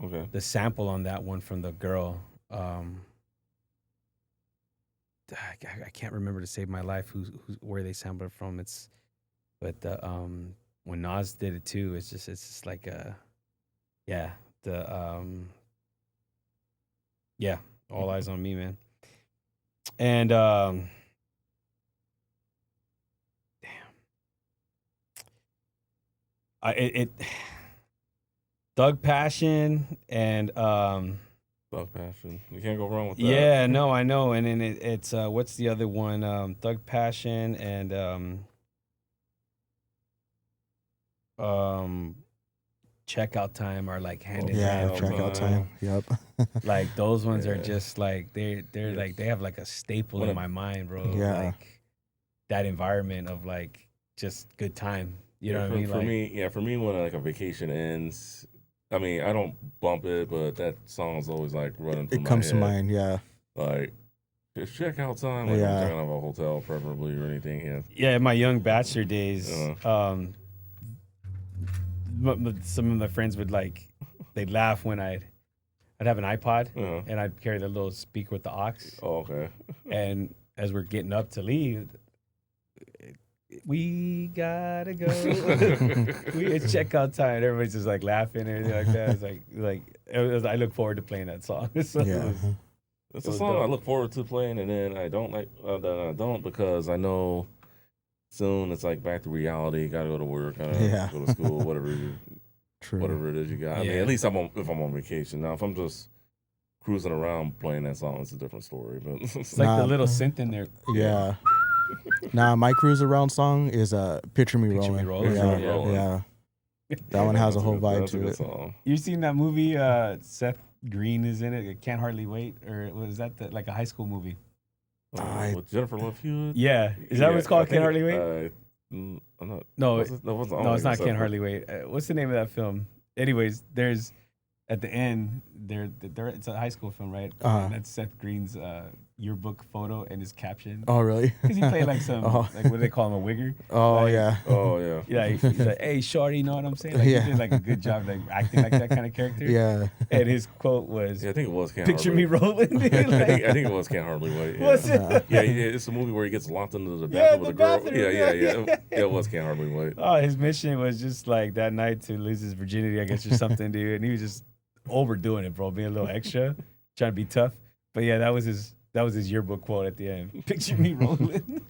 Okay. The sample on that one from the girl, I can't remember to save my life where they sampled it from. But when Nas did it too, it's just like All Eyez on Me, man. And Thug Passion and Thug Passion. You can't go wrong with that. Yeah, no, I know. And then it's what's the other one? Thug Passion and Checkout Time are like hand in hand. Yeah, Checkout Time. Yep. Like those ones are just like they're like they have like a staple in my mind, bro. Yeah. Like that environment of like just good time. You know what I mean? For me, when like a vacation ends, I mean, I don't bump it, but that song's always like running through my head. It comes to mind, yeah. Like, just Checkout Time. Like, I'm checking out of a hotel, preferably, or anything. Yeah, in my young bachelor days, some of my friends would they'd laugh when I'd have an iPod and I'd carry the little speaker with the aux. Oh, okay. And as we're getting up to leave, we gotta go. It's Checkout Time. Everybody's just like laughing and everything like that. It's I look forward to playing that song. So it's a song I look forward to playing, and then I don't because I know soon it's like back to reality. Got to go to work, go to school, whatever it is you got. I mean, at least if I'm on vacation. Now, if I'm just cruising around playing that song, it's a different story. But it's like the little synth in there. Yeah. Nah, my cruise around song is Picture Me Rolling. Yeah. That one has a whole vibe to it. Song. You seen that movie, Seth Green is in it. I Can't Hardly Wait, or was that like a high school movie? With Jennifer Love Hewitt. Yeah, is that what it's called? Can't Hardly Wait. I'm not. No, was it- no, it wasn't no, All it's Eyez not On Can't Me. Hardly Wait. What's the name of that film? Anyways, there's at the end there it's a high school film, right? And that's Seth Green's yearbook photo and his caption. Oh, really? Because he played like some like what do they call him, a wigger? Oh, Like, yeah. Oh yeah. Yeah, he's like, hey, shorty, you know what I'm saying? Like, Yeah. he did like a good job like acting like that kind of character. Yeah. And his quote was, Yeah, I think it was Can't "Picture Hardly me rolling." Dude, I like, think it was Can't Hardly Wait. Yeah. what's it? Yeah, it's a movie where he gets locked into the Yeah, bathroom with the a girl. bathroom, Yeah. yeah. It was Can't Hardly Wait. Oh, his mission was just like that night to lose his virginity, I guess, or something, dude. And he was just overdoing it, bro, being a little extra, trying to be tough. But yeah, that was his yearbook quote at the end. Picture me rolling.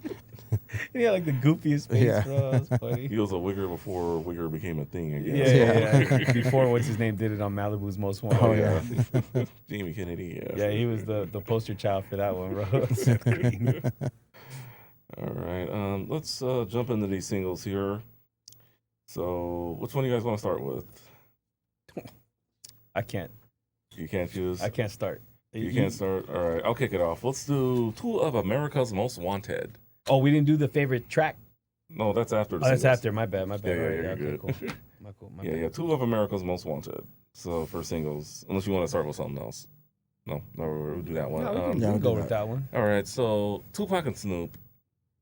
He had like the goofiest face, Yeah. bro. That was funny. He was a wigger before wigger became a thing again. Yeah. Before what's his name did it on Malibu's Most Wanted. Oh, yeah. Jamie Kennedy. Yeah, he was the poster child for that one, bro. Seth Green. All right. Let's jump into these singles here. So, which one do you guys want to start with? I can't. You can't choose. I can't start. You can't start. All right, I'll kick it off. Let's do Two of America's Most Wanted. Oh, we didn't do the favorite track. No, that's after. The Oh, that's singles. after. My bad. Yeah, All right, you're okay, good. cool. My Yeah, bad. Two of America's Most Wanted. So for singles, unless you want to start with something else. No, we'll do that one. No, we can, Yeah, we we'll can go do with that one. All right, so 2Pac and Snoop.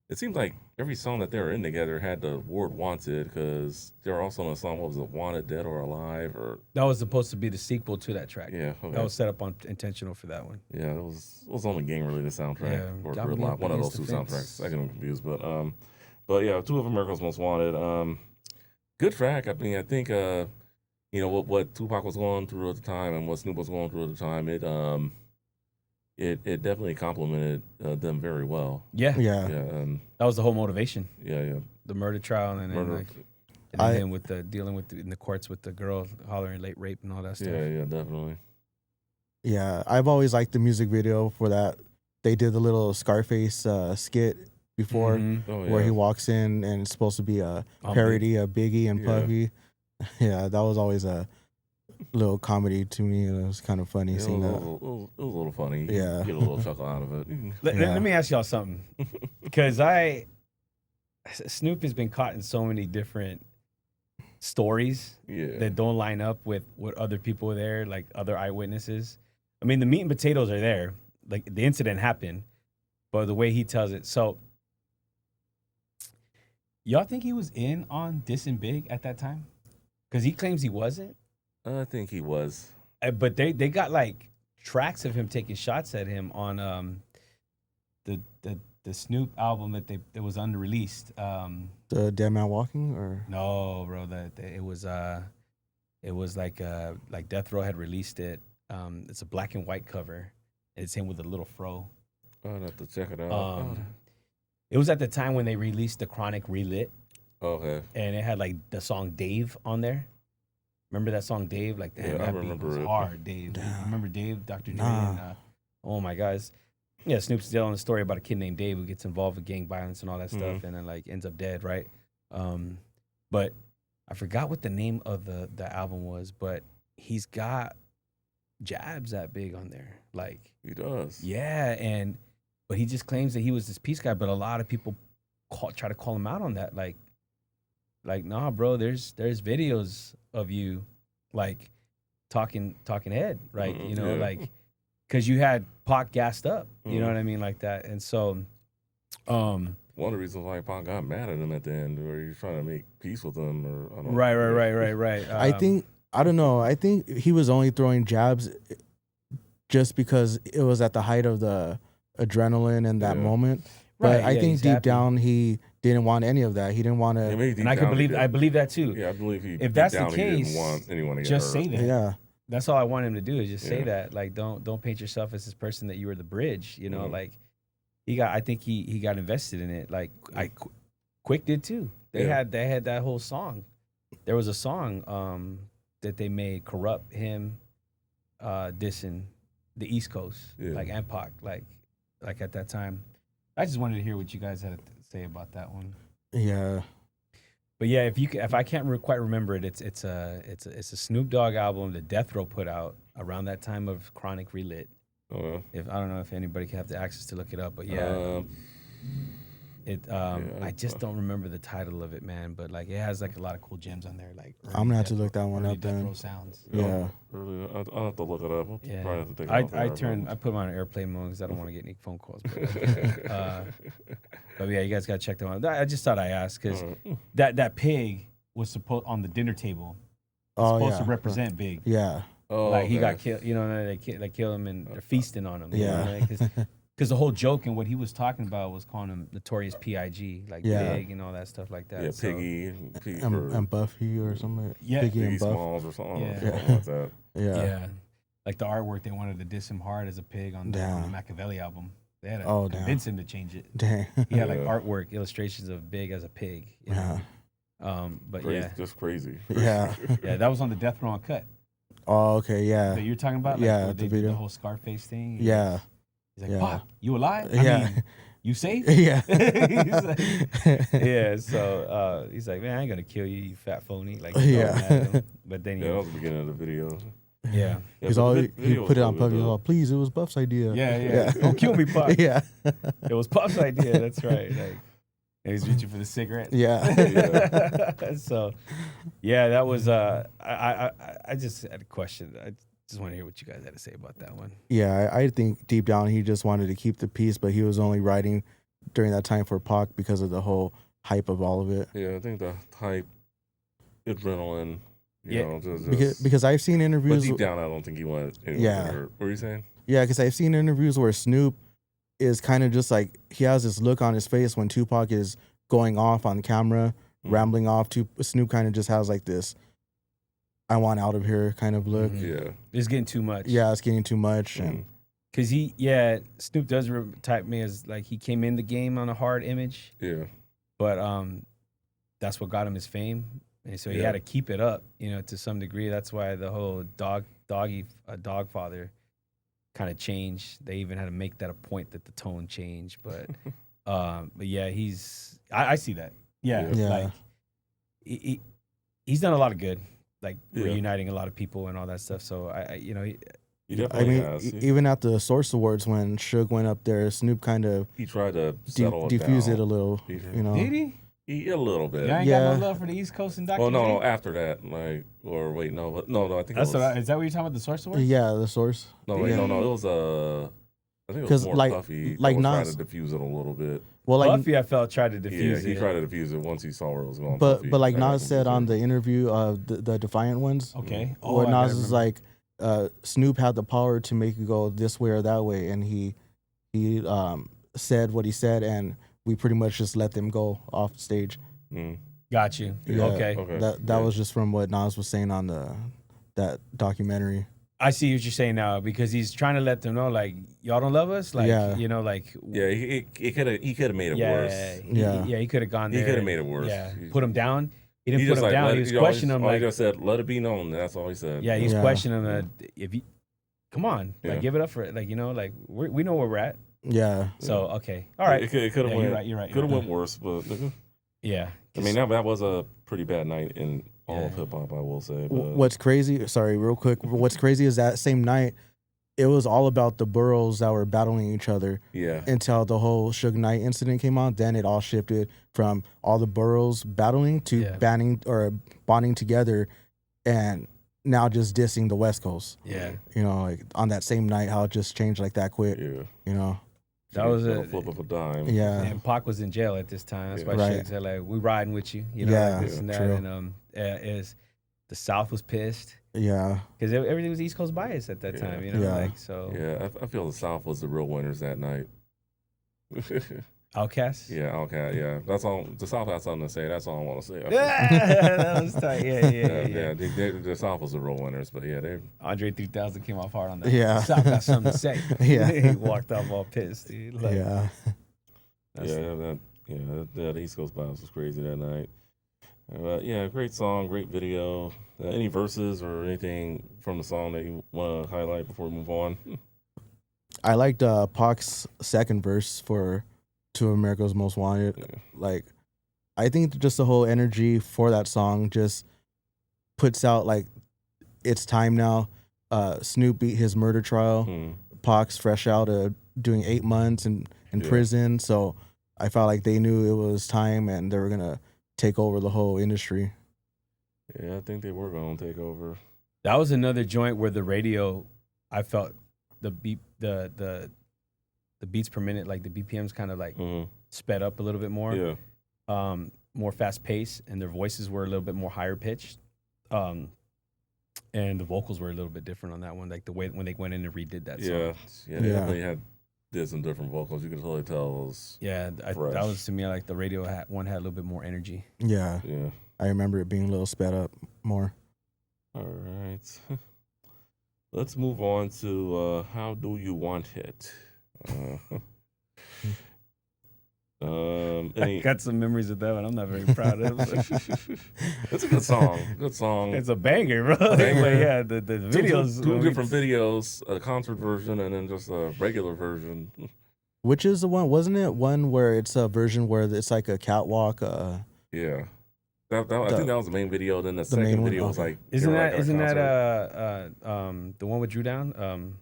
It seems like every song that they were in together had the word wanted because they were also in a song, what was it, Wanted, Dead or Alive? Or That was supposed to be the sequel to that track. yeah, okay. That was set up on intentional for that one. Yeah, it was on the game related soundtrack Yeah, or got me Gridlock, up one of those against two the fence. soundtracks. I get them confused, but yeah, Two of America's Most Wanted. Good track. I mean, I think you know what Tupac was going through at the time and what Snoop was going through at the time. It definitely complemented them very well. Yeah. Yeah. Yeah, That was the whole motivation. yeah. The murder trial and then Murder. like and then him with the dealing with in the courts with the girl hollering late rape and all that stuff. Yeah, definitely. Yeah. I've always liked the music video for that. They did the little Scarface skit before Mhm. Oh, yeah. where he walks in and it's supposed to be a On parody of Biggie and Yeah. Puffy. Yeah, that was always a little comedy to me. It was kind of funny Yeah, seeing it that. was a little funny. You Yeah. get a little chuckle out of it. Let Yeah. me ask y'all something, because Snoop has been caught in so many different stories Yeah, that don't line up with what other people were there, like other eyewitnesses. I mean, the meat and potatoes are there. Like the incident happened, but the way he tells it. So, y'all think he was in on dissing Big at that time? Because he claims he wasn't. I think he was. But they got like tracks of him taking shots at him on the Snoop album that was unreleased. The Dead Man Walking, or No, bro, that it was like Death Row had released it. It's a black and white cover. It's him with a little fro. I'd have to check it out. It was at the time when they released the Chronic Relit, Okay. and it had like the song Dave on there. Remember that song Dave? Like, damn, Yeah, I that beat remember was it. hard, Dave. Damn. Remember Dave, Dr. Dre? Nah. And, oh my guys. Yeah, Snoop's telling a story about a kid named Dave who gets involved with gang violence and all that stuff, and then like ends up dead, right? But I forgot what the name of the album was, but he's got jabs that big on there, like He does. yeah, but he just claims that he was this peace guy, but a lot of people try to call him out on that, like nah, bro, there's videos of you like talking head, right? Mhm, You know, yeah. like because you had Pac gassed up, you know Mhm. what I mean, like that, and so One of the reasons why Pac got mad at him at the end, where he was trying to make peace with him, or I don't know. right. I think I don't know. I think he was only throwing jabs just because it was at the height of the adrenaline in that Yeah. moment. But Right, I yeah, think he's deep happy. down he didn't want any of that. He didn't want Yeah, to. maybe deep and down he did. I believe that too. Yeah, I believe he. If deep that's the down, he case, didn't want anyone to get just hurt. say that. Yeah, That's all I want him to do is just say Yeah. that. Like, don't paint yourself as this person that you were the bridge. You know, Mhm. like I think he got invested in it. Like Quick did too. They Yeah. had that whole song. There was a song that they made, Corrupt, him dissing the East Coast, Yeah. like and Pac, like at that time. I just wanted to hear what you guys had to say about that one. yeah. But yeah, if I can't quite remember it, it's a Snoop Dogg album that Death Row put out. around that time of Chronic Relit. Oh, If I don't know if anybody can have the access to look it up, but yeah, I just don't remember the title of it, man. But like, it has like a lot of cool gems on there. Like, I'm gonna have to look that one early up Death then. Row sounds. Yeah. really, I'll have to look it up. I'll Yeah, probably have to take it off I put them on airplane mode because I don't want to get any phone calls. But yeah, you guys gotta check them out. I just thought I asked because that pig was supposed on the dinner table. Supposed to represent Big. Yeah. Oh, like he got killed. You know, they kill him and they're feasting on him. Yeah. Because the whole joke and what he was talking about was calling him Notorious P.I.G. like Big and all that stuff like that. Yeah, so, Piggy and Buffy or something. Yeah, Piggy Piggy and Buff. Smalls or something, Yeah. like that. Yeah. Like the artwork, they wanted to diss him hard as a pig on the Machiavelli album. They had to convince him to change it. Dang. He had like artwork illustrations of Big as a pig. You know? But crazy, just crazy. Yeah. Yeah, that was on the Death Row Uncut. Oh, okay, yeah. That you're talking about? Like, yeah, the video. The whole Scarface thing. Yeah. He's like, Pop, you alive? Yeah. I mean, you safe? Yeah. He's like, yeah, so he's like, man, I ain't gonna kill you, you fat phony. Like, but then that was the beginning of the video. Yeah. He's all he put it on Puffy. Oh, please, it was Buff's idea. Yeah. Don't kill me, Puff. Yeah. It was Puff's idea. That's right. Like, and he's reaching for the cigarette. Yeah. So, yeah, that was. I just had a question. I just want to hear what you guys had to say about that one. Yeah, I think deep down he just wanted to keep the peace, but he was only writing during that time for Pac because of the whole hype of all of it. Yeah, I think the hype, adrenaline. You know, because I've seen interviews. But deep down, I don't think he wanted anyone to hurt. What were you saying? Yeah, because I've seen interviews where Snoop is kind of just like, he has this look on his face when Tupac is going off on camera, rambling off. Snoop kind of just has like this, I want out of here kind of look. Yeah. It's getting too much. Yeah, it's getting too much. Because Snoop does type me as like he came in the game on a hard image. Yeah. But that's what got him his fame. And so he had to keep it up, you know, to some degree. That's why the whole dog father kind of changed. They even had to make that a point that the tone changed. But yeah, I see that. Yeah. Like he's done a lot of good, like reuniting a lot of people and all that stuff. So even at the Source Awards when Suge went up there, Snoop kind of he tried to settle defuse it a little. You know, did he? A little bit. I ain't got no love for the East Coast and Dr. Well, no, after that, like, or wait, no, I think is that what you're talking about, the Source Awards? Yeah, the Source. No, wait, no, it was I think it was more Puffy. Like Nas trying to diffuse it a little bit. Well, like Puffy, I felt tried to diffuse it. Yeah, he tried to diffuse it once he saw where it was going. But like Nas said on the interview of the Defiant ones. Okay. Where Nas is like, Snoop had the power to make it go this way or that way, and he said what he said, and we pretty much just let them go off the stage. Got you. Yeah, okay. That was just from what Nas was saying on that documentary. I see what you're saying now, because he's trying to let them know, like, y'all don't love us, like, you know, like. Yeah, he could have made it worse. He could have gone there. He could have made it worse. Yeah, put him down. He didn't put him down. He was questioning him. He just said, "Let it be known." That's all he said. Yeah, he was questioning him. If you come on, like, give it up for it. Like, you know, like we know where we're at. Yeah. So okay, all right. It could have went. You're right. Could have went worse, but yeah. I mean, that was a pretty bad night in all of hip hop, I will say. But. What's crazy? Sorry, real quick. What's crazy is that same night, it was all about the boroughs that were battling each other. Yeah. Until the whole Suge Knight incident came out, then it all shifted from all the boroughs battling to banning or bonding together, and now just dissing the West Coast. Yeah. You know, like on that same night, how it just changed like that quick. Yeah. You know. That was a flip of a dime. Yeah. And Pac was in jail at this time. That's why Suge said, like, we riding with you. You know, like this and that. True. And is the South was pissed. Yeah. Because everything was East Coast bias at that time, you know, like, so. Yeah, I feel the South was the real winners that night. Outkast? Yeah, Outkast, yeah. That's all. The South has something to say. That's all I want to say. That was tight. Yeah. The South was the real winners, but they. Andre 3000 came off hard on that. Yeah. South got something to say. Yeah. He walked off all pissed, dude. Like, yeah. The East Coast bias was crazy that night. Yeah, great song, great video. Any verses or anything from the song that you want to highlight before we move on? I liked Pac's second verse for To America's Most Wanted. Yeah. Like, I think just the whole energy for that song just puts out, like, it's time now. Snoop beat his murder trial. Mm. Pac's fresh out of doing 8 months in Yeah. prison. So I felt like they knew it was time and they were gonna take over the whole industry. Yeah, I think they were going to take over. That was another joint where the radio, I felt the beat, the beats per minute, like the BPMs kind of like sped up a little bit more. Yeah. More fast paced, and their voices were a little bit more higher pitched. And the vocals were a little bit different on that one, like the way when they went in and redid that song. Yeah, they definitely did some different vocals. You could totally tell it was that was to me like the radio one had a little bit more energy. Yeah. Yeah. I remember it being a little sped up more. All right. Let's move on to How Do You Want It? I got some memories of that one. I'm not very proud of it. It's a good song. Good song. It's a banger, bro. Banger. But yeah, the videos. Two different videos, a concert version and then just a regular version. Which is the one? Wasn't it one where it's a version where it's like a catwalk? Yeah. I think that was the main video. Then the second video was like, isn't that the one with Drew Down?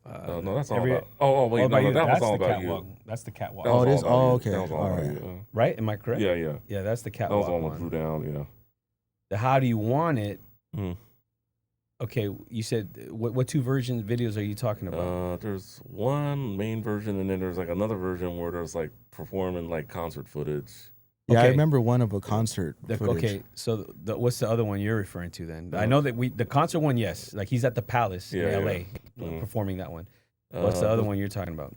No, that's all about. Wait, no, that was all about catwalk. you. That's the catwalk. Oh, it is. Oh, okay. That was all about you. Right? Am I correct? Yeah. Yeah, that's the That catwalk was all one. with Drew Down. Yeah. The How Do You Want It? Mm. Okay, you said what two videos are you talking about? There's one main version, and then there's like another version where there's like performing like concert footage. Yeah, Okay. I remember one of a concert. Footage. Okay, so what's the other one you're referring to then? I know that the concert one, yes, like he's at the Palace in L.A. Performing that one. What's the other one you're talking about?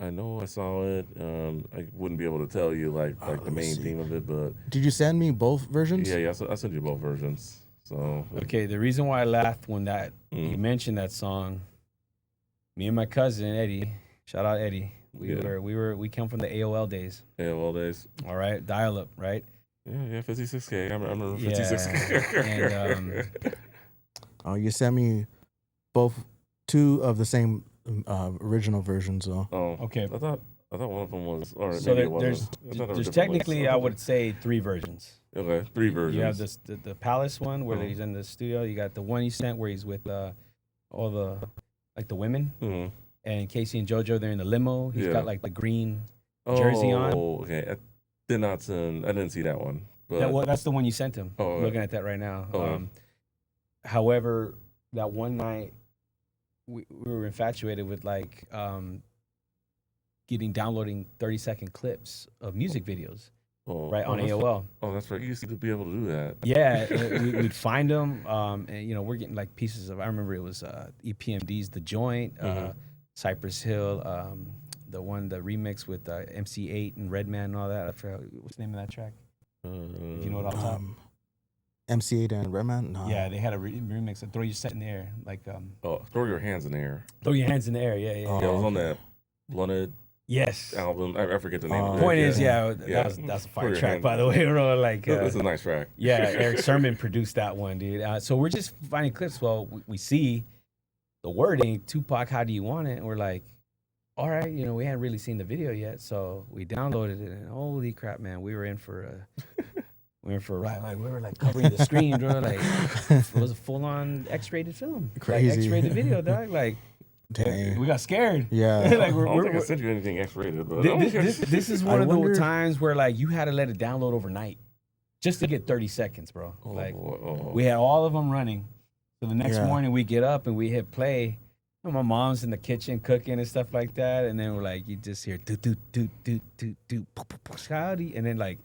I know I saw it. I wouldn't be able to tell you like the main theme of it, but did you send me both versions? Yeah. I sent you both versions. So okay, the reason why I laughed when you mentioned that song, me and my cousin Eddie, shout out Eddie. We come from the AOL days. AOL days. All right, dial up, right? Yeah, 56K. I remember 56K. Oh, you sent me two of the same original versions, though. Oh, okay. I thought one of them was. Or so maybe there's technically, I would say 3 versions. Okay, 3 versions. You have the Palace one where he's in the studio. You got the one you sent where he's with all the women. And Casey and JoJo, they're in the limo. He's got like the green jersey on. Oh, okay. I didn't see that one. But that's the one you sent him. Oh, I'm looking at that right now. Oh, however, that one night we were infatuated with like downloading 30-second clips of music videos. On AOL. Oh, that's right. You used to be able to do that. Yeah, we'd find them, and we're getting like pieces of. I remember it was EPMD's "The Joint," Cypress Hill, the remix with MC8 and Redman and all that. I forgot what's the name of that track. If you know what I'm talking. MC8 and Redman. No. Yeah, they had a remix of "Throw Your Set in the Air," like. Throw Your Hands in the Air. Throw your hands in the air. Yeah. Yeah, it was on that Blunted. Yes. Album. I forget the name of it. Point is, that's a fire track, by the way, bro. Like, it's a nice track. Yeah, Eric Sermon produced that one, dude. So we're just finding clips. Well, we see the wording, 2Pac, How Do You Want It? And we're like, all right, we hadn't really seen the video yet, so we downloaded it, and holy crap, man, we were in for a ride. Like, we were like covering the screen, bro. Like, it was a full-on X-rated film. Crazy. Like, X-rated video, dog. Like, dang. We got scared. Yeah. Like, I don't think I sent you anything X-rated, but this is one of the times where like you had to let it download overnight just to get 30 seconds, bro. We had all of them running. So the next morning we get up and we hit play. And my mom's in the kitchen cooking and stuff like that, and then we're like, you just hear do do do do do do, and then like,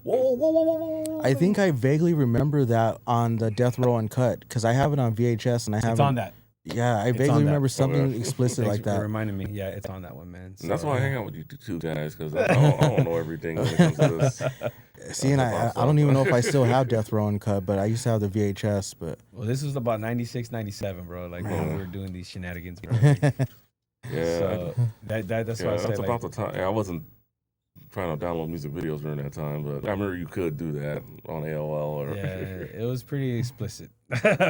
whoa. I think I vaguely remember that on the Death Row Uncut because I have it on VHS and I have it's on that. Yeah, I vaguely remember something explicit like that. It reminded me. Yeah, it's on that one, man. So, that's why I hang out with you two guys, because I don't know everything when it comes to this. See, and I don't even know if I still have Death Row Uncut, but I used to have the VHS. But this was about 96, 97, bro. Like when we were doing these shenanigans, bro. Yeah. So that's why I said that's about the time. I wasn't trying to download music videos during that time, but I remember you could do that on AOL. It was pretty explicit.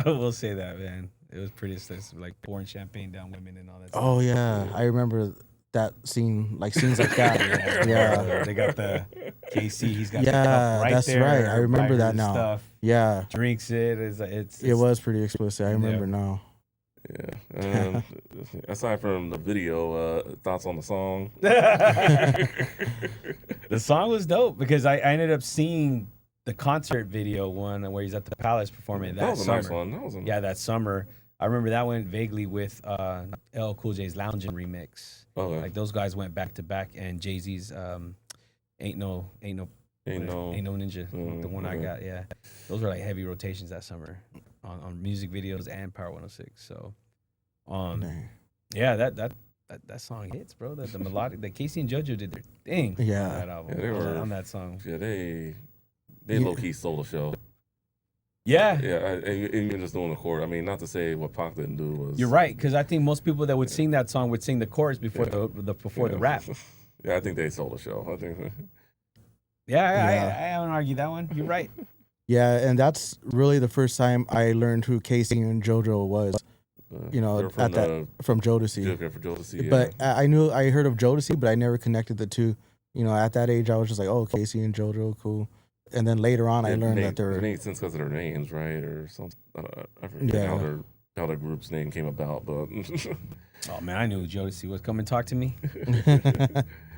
We'll say that, man. It was pretty explicit, like pouring champagne down women and all that stuff. Oh, yeah. I remember that scene, like scenes like that. Yeah. They got the KC. He's got the Yeah, cup right that's there. right. I remember right that his now. Stuff. Yeah. Drinks it. It's It was pretty explicit. I remember Yeah. now. Yeah. Aside from the video, thoughts on the song? The song was dope because I ended up seeing the concert video one where he's at the Palace performing That was a summer. nice one. That was Yeah, that summer. I remember that went vaguely with LL Cool J's Loungin' remix. Okay. Like those guys went back to back, and Jay-Z's Ain't No Ninja, the one I got. Yeah, those were like heavy rotations that summer on music videos and Power 106. So, Dang. yeah, that song hits, bro. The melodic, the Casey and JoJo did their thing. Yeah. on that album, Yeah, they were on that song. Yeah, they Yeah. low key stole the show. Yeah, Yeah, even just doing the chord. I mean, not to say what Pac didn't do was. you're right, because I think most people that would sing that song would sing the chorus before the rap. Yeah, I think they stole the show. I think. Yeah, I don't argue that one. You're right. Yeah, and that's really the first time I learned who Casey and JoJo was. You know, they're from from Jodeci. Joker for Jodeci. Yeah. But I heard of Jodeci, but I never connected the two. You know, at that age, I was just like, oh, Casey and JoJo, cool. And then later on, I learned that they're. It made sense because of their names, right, or something. I forget how their group's name came about, but. Oh man, I knew who Jodeci was. Come and talk to me.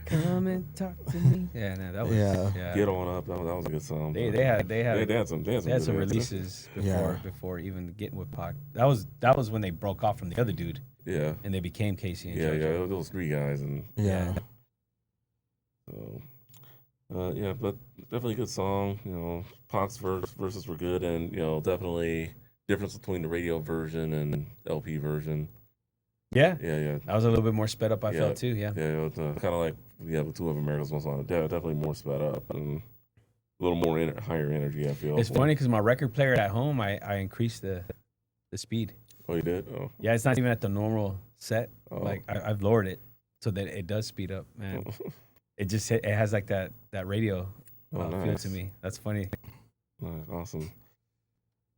Come and talk to me. Yeah, no, that was Yeah. Get On Up. That was a good song. They had some some good releases Yeah. before even getting with Pac. That was when they broke off from the other dude Yeah. and they became Casey and Yeah, JoJo. yeah, those three guys, and Yeah. so, yeah, but definitely a good song. You know, Pac's verses were good, and you know, definitely difference between the radio version and LP version. Yeah, Yeah. that was a little bit more sped up. I felt too. Yeah, Yeah, kind of like the Two of America's Most Wanted. Definitely more sped up and a little more higher energy. I feel. it's funny because my record player at home, I increased the speed. Oh, you did? Oh. Yeah, it's not even at the normal set. Oh. Like I've lowered it so that it does speed up, man. It just it has like that radio feel nice. to me. That's funny. Nice, awesome.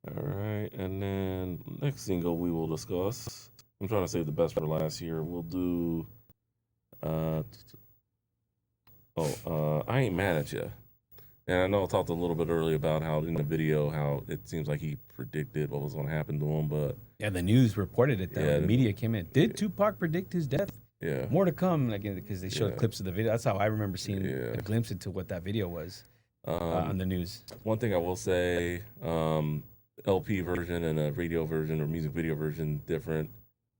All right, and then next single we will discuss. I'm trying to save the best for last year. We'll do. I Ain't Mad at You. And I know I talked a little bit earlier about how in the video how it seems like he predicted what was going to happen to him, but Yeah, the news reported it. Though. Yeah, The media came in. Did Tupac predict his death? yeah, More to come, like because they showed Yeah. clips of the video. That's how I remember seeing Yeah. a glimpse into what that video was on the news. One thing I will say, LP version and a radio version or music video version different.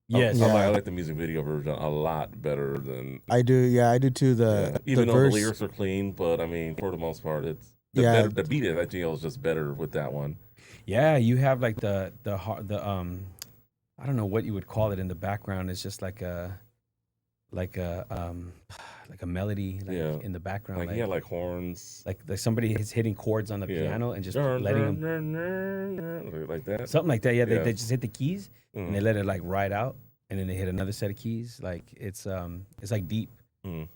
Yes. Yeah. I like the music video version a lot better than. I do. Yeah, I do too. Even the though verse, the lyrics are clean, but I mean, for the most part, it's Yeah. the beat is is just better with that one. Yeah, you have like the I don't know what you would call it in the background. It's just like a melody in the background. Like he had like horns, like somebody is hitting chords on the piano and just letting them like that. something like that. Yeah, they just hit the keys Mhm. and they let it like ride out, and then they hit another set of keys. Like it's like deep. Mhm.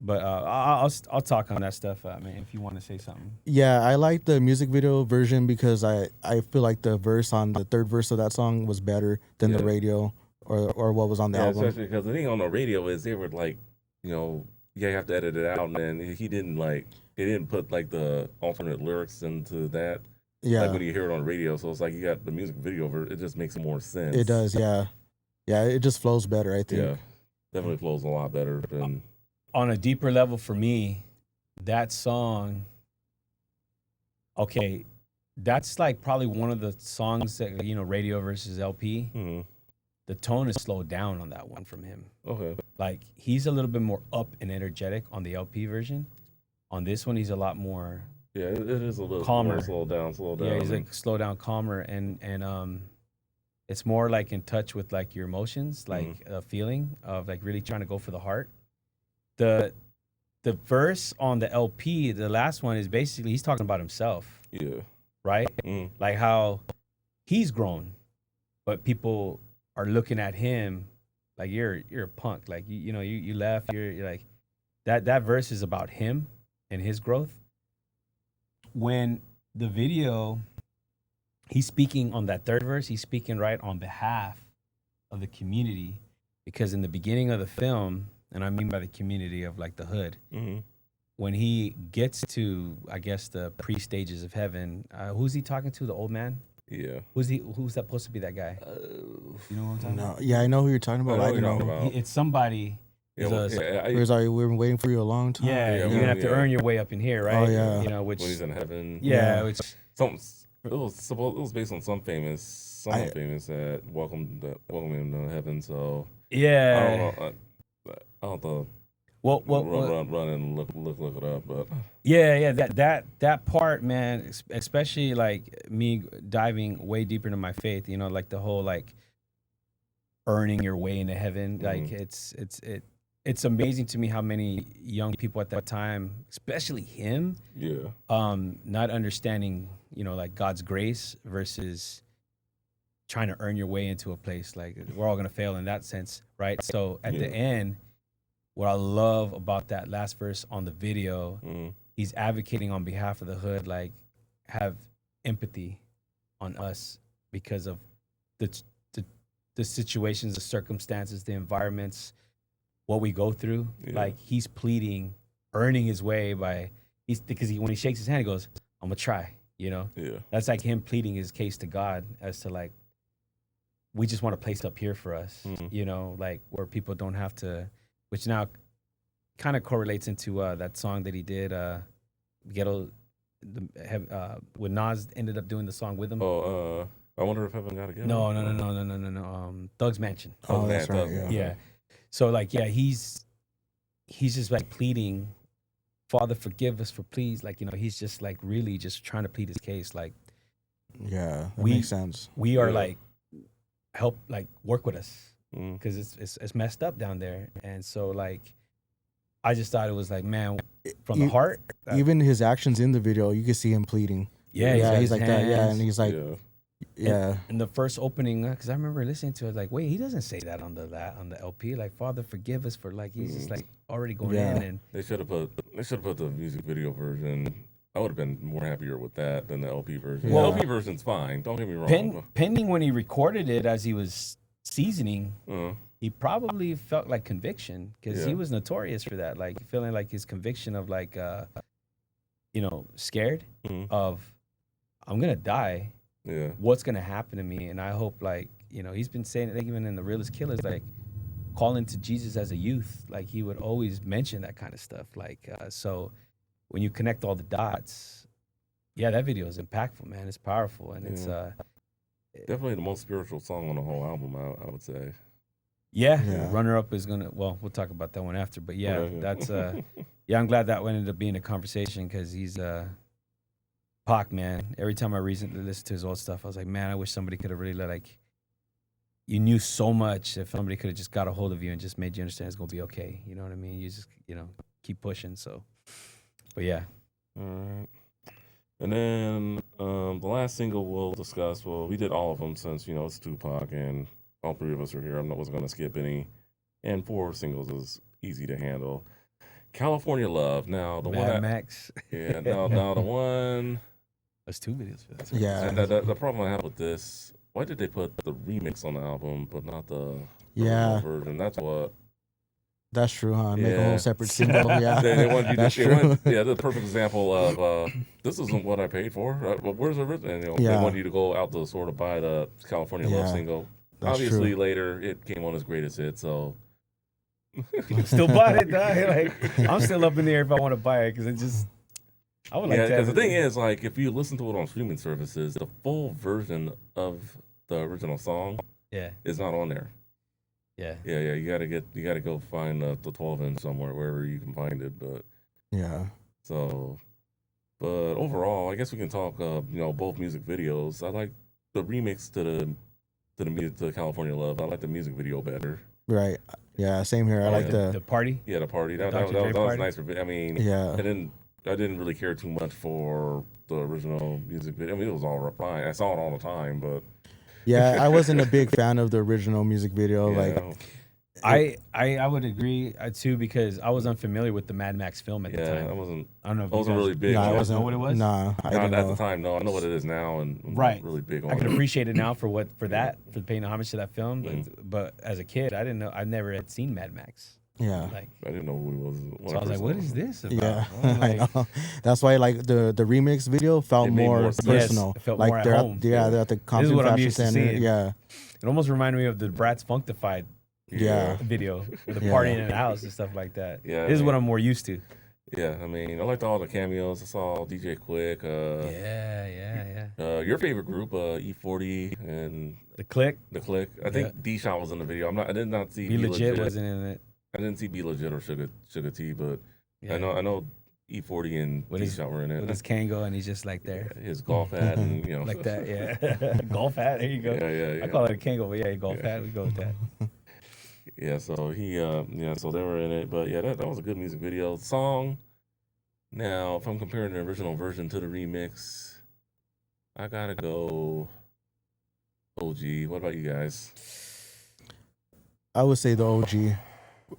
But I'll talk on that stuff, man. If you want to say something. Yeah, I like the music video version because I feel like the verse on the third verse of that song was better than the Yeah. radio or what was on the album. Especially because the thing on the radio is they were like, you know, you have to edit it out, and then he didn't put like the alternate lyrics into that. Yeah, Like when you hear it on radio, so it's like you got the music video version. It just makes more sense. it does. Yeah, it just flows better. I think. Yeah, definitely flows a lot better than. On a deeper level for me, that song, okay, that's like probably one of the songs that, radio versus LP. Mhm. The tone is slowed down on that one from him. Okay. Like he's a little bit more up and energetic on the LP version. On this one, he's a lot more Yeah, it is a little calmer. more slow down. Yeah, he's like slow down, calmer, and it's more like in touch with like your emotions, like a feeling of like really trying to go for the heart. The verse on the LP, the last one, is basically he's talking about himself, Yeah. right? Mm. Like how he's grown, but people are looking at him like you're a punk, like you left, you're like that verse is about him and his growth. When the video, he's speaking on that third verse, he's speaking right on behalf of the community because in the beginning of the film, and I mean by the community of like the hood, when he gets to, I guess, the pre-stages of heaven, who's he talking to? The old man? Yeah. Who's that supposed to be, that guy? You know what I'm talking No, about? yeah, I know who you're talking about. I I know don't what you're know. talking about. It's somebody. Yeah, There's yeah, We've been waiting for you a long time. yeah, Yeah, you're well, gonna have to yeah. earn your way up in here, right? Oh, yeah. You know, which when he's in heaven. yeah, Yeah. which It was based on someone famous that welcomed him to heaven. So yeah. I don't know. I'll have to Well, run and look it up. But yeah, that part, man, especially like me diving way deeper into my faith, you know, like the whole like earning your way into heaven, like it's amazing to me how many young people at that time, especially him, yeah, not understanding, you know, like God's grace versus trying to earn your way into a place. Like we're all gonna fail in that sense, right? So at the end, what I love about that last verse on the video, he's advocating on behalf of the hood, like have empathy on us because of the situations, the circumstances, the environments, what we go through. Yeah. Like he's pleading, earning his way because when he shakes his hand, he goes, "I'm gonna try." You know, yeah, that's like him pleading his case to God as to like, we just want a place up here for us, you know, like where people don't have to, which now kind of correlates into that song that he did, Ghetto, when Nas ended up doing the song with him. Oh, I wonder if heaven got together. No. Thug's Mansion. Oh, that's right. Doug, Yeah. Yeah. So like, yeah, he's just like pleading, Father, forgive us for please. Like, you know, he's just like really just trying to plead his case. Like, Yeah, that makes sense. we are Yeah. like, help, like work with us Mm. because it's messed up down there. And so like, I just thought it was like, man, from the heart. Even his actions in the video, you can see him pleading. Yeah, Yeah, he's he's like that. Yeah, and he's like, Yeah. yeah, in the first opening, because I remember listening to it, like, wait, he doesn't say that on the LP. Like, Father, forgive us for like he's just like already going Yeah. in, and They should have put the music video version. I would have been more happier with that than the LP version. Yeah. The LP version's fine. Don't get me wrong. pending when he recorded it as he was seasoning, Uh, he probably felt like conviction because he Yeah. was notorious for that, like feeling like his conviction of like, you know, scared Mhm. of I'm gonna die. yeah. What's gonna happen to me? And I hope, like, you know, he's been saying it even in The Realest Killers, like calling to Jesus as a youth, like he would always mention that kind of stuff. Like, so when you connect all the dots, yeah, that video is impactful, man. It's powerful, and it's Definitely the most spiritual song on the whole album, I would say. Yeah. Runner up is gonna. Well, we'll talk about that one after, but yeah, Yeah. that's yeah. I'm glad that one ended up being a conversation because he's Pac, man. Every time I recently listened to his old stuff, I was like, man, I wish somebody could have really like. You knew so much. If somebody could have just got a hold of you and just made you understand it's gonna be okay. You know what I mean? You just, you know, keep pushing. So, but yeah. All right. And then the last single we'll discuss, well, we did all of them since, you know, it's 2Pac and all three of us are here. I wasn't going to skip any. And 4 singles is easy to handle. California Love. Now, the Mad one. Max. Yeah, now the one. There's 2 videos for that. yeah, The problem I have with this, why did they put the remix on the album, but not the Yeah. original version? That's what. that's true, huh? Make a Yeah. whole separate single. Yeah, They want you that's to, true. yeah, the perfect example of this isn't what I paid for. But where's the original? You know, Yeah. They want you to go out to sort of buy the California Love Yeah, single. that's Obviously, true. later it came on as greatest hit. So Still bought it, dog. Like, I'm still up in the air if I want to buy it because it just. I would like yeah, to. because Have the it. thing is, like, if you listen to it on streaming services, the full version of the original song Yeah, is not on there. yeah. Yeah, you gotta go find the 12-inch somewhere wherever you can find it. But Yeah, but overall, I guess we can talk. You know, both music videos. I like the remix to the California Love. I like the music video better. right. Yeah, same here. I Oh, like yeah. The party. Yeah, the party. That Dr. Dre was party? nice. I mean, Yeah. I didn't really care too much for the original music video. I mean, it was all fine. I saw it all the time, but Yeah, I wasn't a big fan of the original music video. yeah, Like I would agree too, because I was unfamiliar with the Mad Max film at the time. I wasn't I don't know if really big. No, on I it. wasn't. know what it was? Nah, I Not didn't at know. the time. No, I know what it is now, and I'm Right. not really big on I can it. appreciate it now for paying homage to that film. Mm. But as a kid, I didn't know. I never had seen Mad Max. Yeah. Like, I didn't know who he was. When so I was like, first what saw is him. this about? Yeah, I'm I like, know. That's why like the remix video felt It made more more sense. personal. It felt like more at they're home. they're at the Compton what I'm Fashion used to Center. seeing. Yeah, It almost reminded me of the Bratz Functified Yeah. video with the Yeah. partying in the house and stuff like that. Yeah, This is I what mean- I'm more used to. Yeah, I mean, I liked all the cameos. I saw DJ Quick. Yeah. Your favorite group, E40 and The Click, The Click. I think D Shot was in the video. I did not see Be Legit wasn't in it. I didn't see Be Legit or Sugar T, but Yeah. I know E40 and With D his- Shot were in it. With his Kango, and he's just like there. His golf hat and Like that, yeah. Golf hat, there you go. Yeah. I call it a Kango, but yeah, golf hat, we go with that. Yeah, so so they were in it, but yeah, that was a good music video. Song. Now, if I'm comparing the original version to the remix, I gotta go OG. What about you guys? I would say the OG.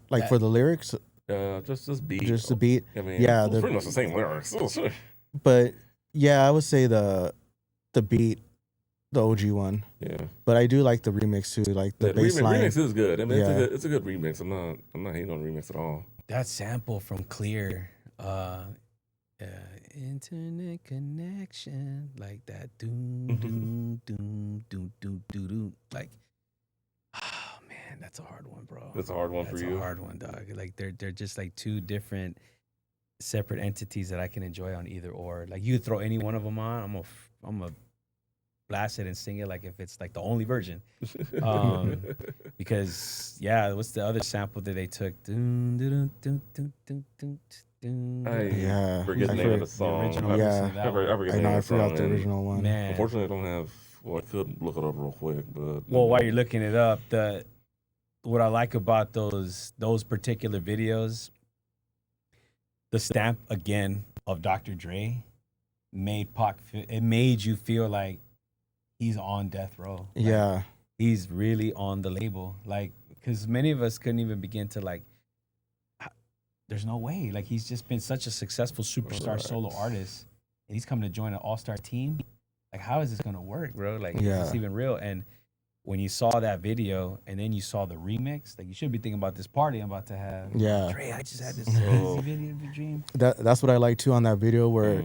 Like for the lyrics, Just beat. just the beat. I mean, yeah, it's pretty much the same lyrics. But yeah, I would say the beat, the OG one. Yeah, But I do like the remix too, like the bass line. remix is good. I mean, Yeah. it's a good remix. I'm not hating on the remix at all. That sample from Clear, internet connection, like that, doom, like, oh man, that's a hard one, bro. That's a hard one That's for a you. hard one, dog. Like they're just like two different, separate entities that I can enjoy on either or. Like you throw any one of them on, I'm gonna blast it and sing it like if it's like the only version. Because yeah, what's the other sample that they took? Yeah, forget the name of the song. original Yeah. version of that one. I forget I the know name I of the forgot song, the and original one. Man. Unfortunately, I don't have. Well, I could look it up real quick, but Well, while you're looking it up, what I like about those particular videos, the stamp again of Dr. Dre made Pac. It made you feel like he's on death row. Like, Yeah, he's really on the label. Like, because many of us couldn't even begin to like. There's no way. Like, he's just been such a successful superstar Right. solo artist, and he's coming to join an all-star team. Like, how is this gonna work, bro? Like, Yeah. is this even real? And when you saw that video, and then you saw the remix, like, you should be thinking about this party I'm about to have. Yeah. Dre, I just had this So- crazy video of a dream. that's what I like too on that video where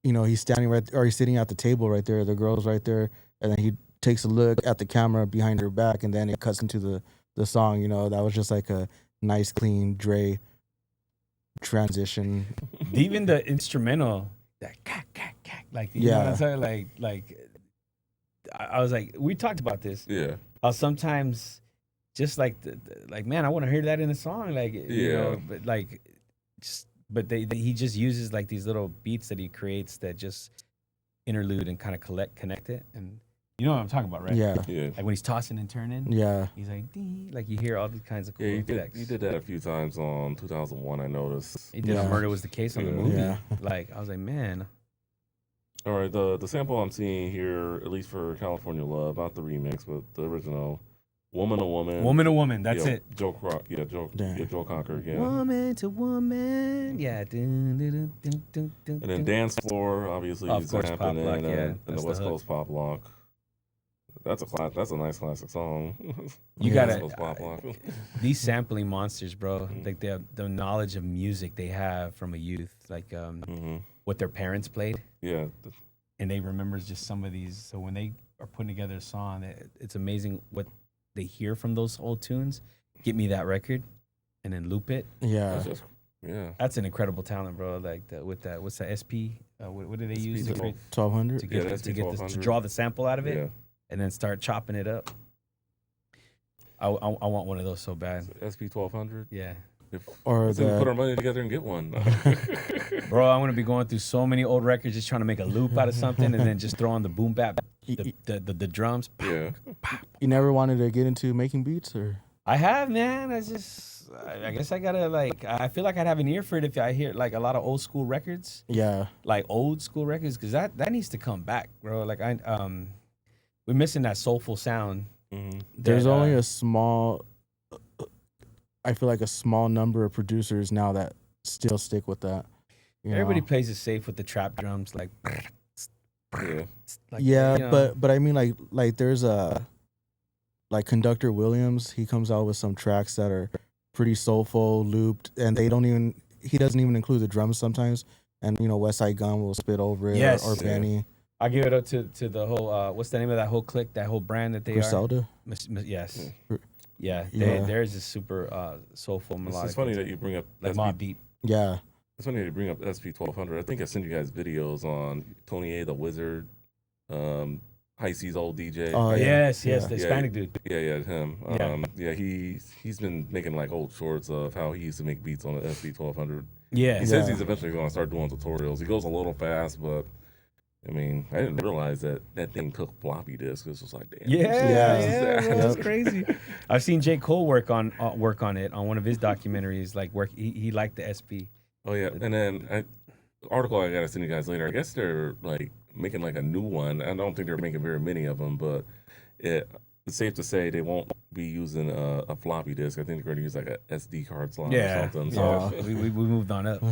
Mhm. he's standing he's sitting at the table right there. The girl's right there, and then he takes a look at the camera behind her back, and then it cuts into the song. That was just like a nice, clean Dre transition. Even the instrumental, that like, you know what I'm Yeah. saying? Like, I was like, we talked about this. Yeah, How sometimes just like like, man, I want to hear that in a song, like, you know, Yeah. but like but he just uses like these little beats that he creates that just interlude and kind of connect it, and you know what I'm talking about, right? Yeah, yeah. Like when he's tossing and turning, yeah, he's like, dee, like you hear all these kinds of cool Yeah, effects. you did that a few times on 2001. I noticed. He did Yeah. a Murder Was the Case on the Yeah. movie. Yeah. Like, I was like, man, All right, the sample I'm seeing here, at least for California Love, not the remix, but the original, Woman to Woman. woman to woman, that's yeah, it. Joe Croc, Joe Cocker, yeah. Woman to woman, yeah. And then Dance Floor, obviously, Of is course, Pop happening, Lock, yeah, and that's the the West hook. Coast Pop Lock. That's a nice classic song. You Yeah. gotta West Coast Pop Lock. these sampling monsters, bro. Mhm. Like the knowledge of music they have from a youth, like hmm what their parents played, Yeah, and they remembers just some of these. So when they are putting together a song, it's amazing what they hear from those old tunes. Get me that record, and then loop it. yeah. that's just, yeah. That's an incredible talent, bro. Like with that, what's that SP? What do they use to, SP12. create, 1200. to Yeah, get that's to get this, to 1200. draw the sample out of it, Yeah, and then start chopping it up? I want one of those so bad. SP 1200. Yeah. Or So we put the our money together and get one. Bro, I'm gonna be going through so many old records just trying to make a loop out of something and then just throw on the boom bap, the drums. Yeah. you never wanted to get into making beats, or I have, man. I guess I gotta like. I feel like I'd have an ear for it if I hear like a lot of old school records, yeah, like old school records, because that needs to come back, bro. Like we're missing that soulful sound. hmm there's that, only a small I feel like a small number of producers now that still stick with that. Everybody plays it safe with the trap drums, like Yeah. yeah, but I mean like there's like Conductor Williams. He comes out with some tracks that are pretty soulful, looped, and he doesn't even include the drums sometimes. And West Side Gun will spit over it, Yes. or Benny. I give it up to the whole what's the name of that whole clique, that whole brand that they Griselda? are? Yes. Yeah. Theirs is super soulful, melodic. It's funny that you bring up like Mobb Deep. Yeah. It's funny that you bring up SP1200. I think I sent you guys videos on Tony A. the Wizard, High C's old DJ. Oh, Yes, yeah. the Hispanic dude. Yeah, him. Yeah. He's been making like old shorts of how he used to make beats on the SP1200. Yeah. He says he's eventually going to start doing tutorials. He goes a little fast, but I mean, I didn't realize that thing took floppy disks. It was just like, damn. Yeah, that's crazy. I've seen J. Cole work on it on one of his documentaries. Like he liked the SP. Oh yeah, and then article I gotta send you guys later. I guess they're like making like a new one. I don't think they're making very many of them, but it's safe to say they won't be using a floppy disk. I think they're going to use like a SD card slot or something. So we moved on up.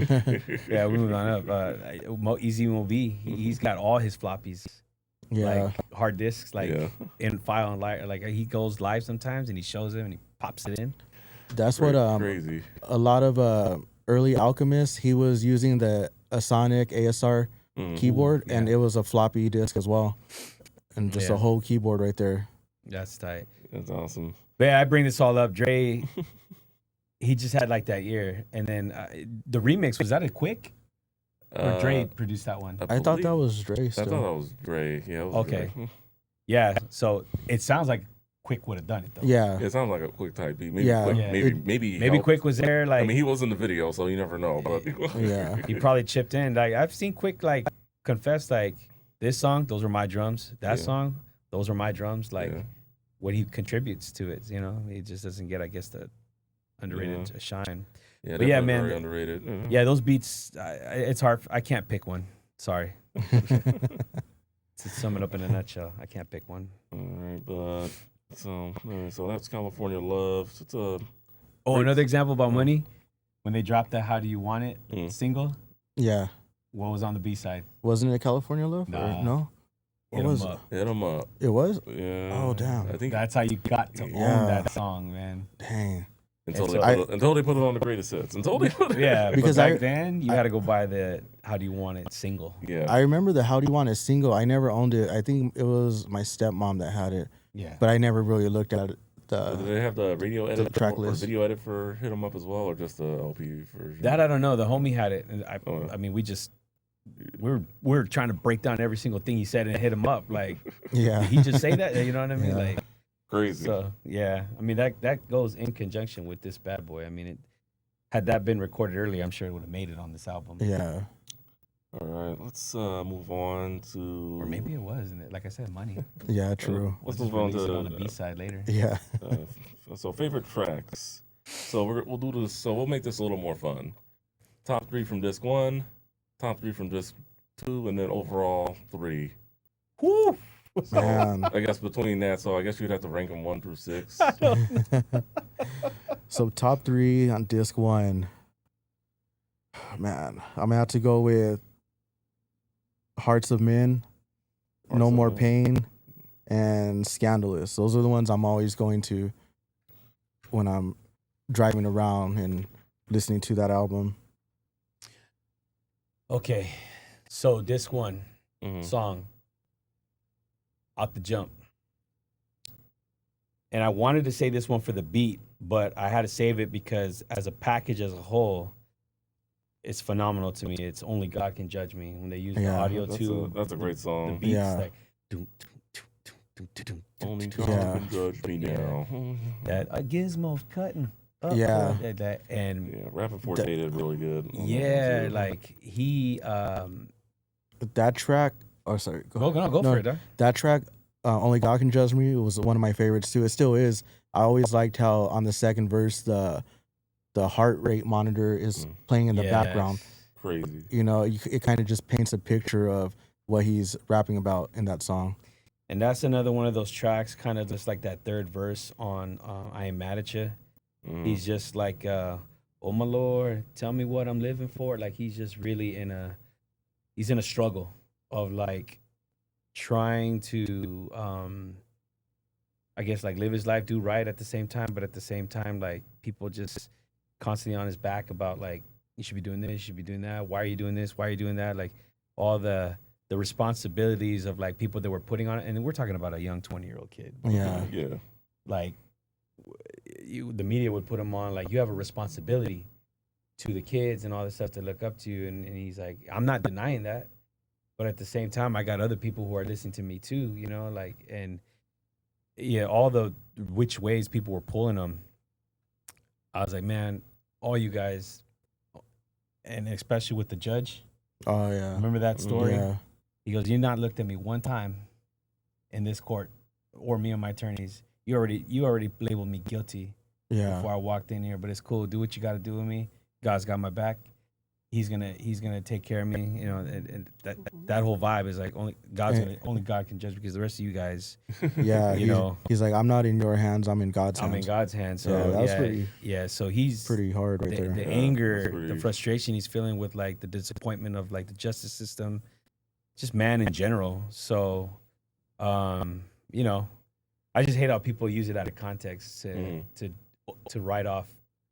Yeah, we moved on up. Easy Mo B, he's got all his floppies, like hard disks, like in file and live. Like he goes live sometimes and he shows them and he pops it in. That's crazy. A lot of early Alchemists, he was using the Asonic ASR keyboard, and it was a floppy disk as well, and just a whole keyboard right there. That's tight. That's awesome. But yeah, I bring this all up. Dre, he just had like that year, and then the remix, was that a Quick? Or Dre produced that one? I thought that was Dre. Still. I thought that was Dre. Yeah. It was okay. Dre. Yeah. So it sounds like Quick would have done it though. Yeah. It sounds like a Quick type beat. Maybe maybe Quick was there. Like, I mean, he was in the video, so you never know. But yeah, he probably chipped in. Like I've seen Quick like confess, like this song, those were my drums. That song, those are my drums. Like what he contributes to it. He just doesn't get, I guess, the underrated shine. Yeah, but yeah, man, very underrated. Mm-hmm. Yeah, those beats, it's hard. I can't pick one. Sorry. To sum it up in a nutshell, I can't pick one. All right, but so that's California Love. It's another example about Money, when they dropped that "How Do You Want It" single. Yeah. What was on the B side? Wasn't it California Love? Nah. No. Hit 'em up. Hit 'em up. It was. Yeah. Oh damn. I think that's how you got to own that song, man. Dang. Until they put it on the greatest hits. Until they put it. Yeah, because back then you had to go buy the "How Do You Want It" single. Yeah. I remember the "How Do You Want It" single. I never owned it. I think it was my stepmom that had it. Yeah. But I never really looked at it. Do they have the radio edit track or list. video edit for "Hit 'Em Up" as well, or just the LP version? That I don't know. The homie had it, and I mean, we're trying to break down every single thing he said and hit him up. Like, yeah, did he just say that? You know what I mean? Yeah. Like, crazy. So yeah, I mean that goes in conjunction with this bad boy. I mean, had that been recorded earlier, I'm sure it would have made it on this album. Yeah. All right, let's move on to. Or maybe it was, and like I said, Money. Yeah, true. Let's move on to on the B side later. Yeah. So favorite tracks. So we'll do this. So we'll make this a little more fun. Top 3 from disc 1, top 3 from disc 2, and then overall 3. Woo! So Man. I guess between that, so I guess you'd have to rank them 1 through 6. So top 3 on disc 1. Man, I'm gonna have to go with Hearts of Men, No More Pain, and Scandalous. Those are the ones I'm always going to when I'm driving around and listening to that album. Okay, so disc 1 song, Out the Jump. And I wanted to say this one for the beat, but I had to save it because as a package as a whole, it's phenomenal to me. It's Only God Can Judge Me. When they use the audio too. That's a great song. The beats Yeah. like Only God can judge me now. that Gizmo's cutting. Up Yeah. and Rapping Forte did really good. yeah, like he That track. Oh, sorry. go for it, dog. That track, Only God Can Judge Me, was one of my favorites too. It still is. I always liked how on the second verse the heart rate monitor is playing in the background. Crazy. It kind of just paints a picture of what he's rapping about in that song. And that's another one of those tracks, kind of just like that third verse on I Ain't Mad at You. He's just like, oh my Lord, tell me what I'm living for. Like he's just really he's in a struggle of like trying to, I guess like live his life, do right at the same time, but at the same time, like people just constantly on his back about like, you should be doing this, you should be doing that. Why are you doing this? Why are you doing that? Like all the responsibilities of like people that were putting on it. And we're talking about a young 20-year-old kid. Yeah. Yeah. Like the media would put him on, like you have a responsibility to the kids and all this stuff to look up to you. And he's like, I'm not denying that. But at the same time, I got other people who are listening to me too, you know, like, and yeah, all the which ways people were pulling him. I was like, man, all you guys, and especially with the judge. Oh yeah. Remember that story? Yeah. He goes, you not looked at me one time in this court or me and my attorneys. You already labeled me guilty Yeah. before I walked in here, but it's cool. Do what you got to do with me. God's got my back. He's gonna take care of me, you know, and that whole vibe is like only God can judge because the rest of you guys, Yeah. you know, he's like, I'm not in your hands. I'm in God's hands. I'm in God's hands. So Yeah, that was pretty- so he's Pretty hard right there. the Yeah, anger, that's pretty- the frustration he's feeling with like the disappointment of like the justice system, just man in general. So, you know, I just hate how people use it out of context to write off.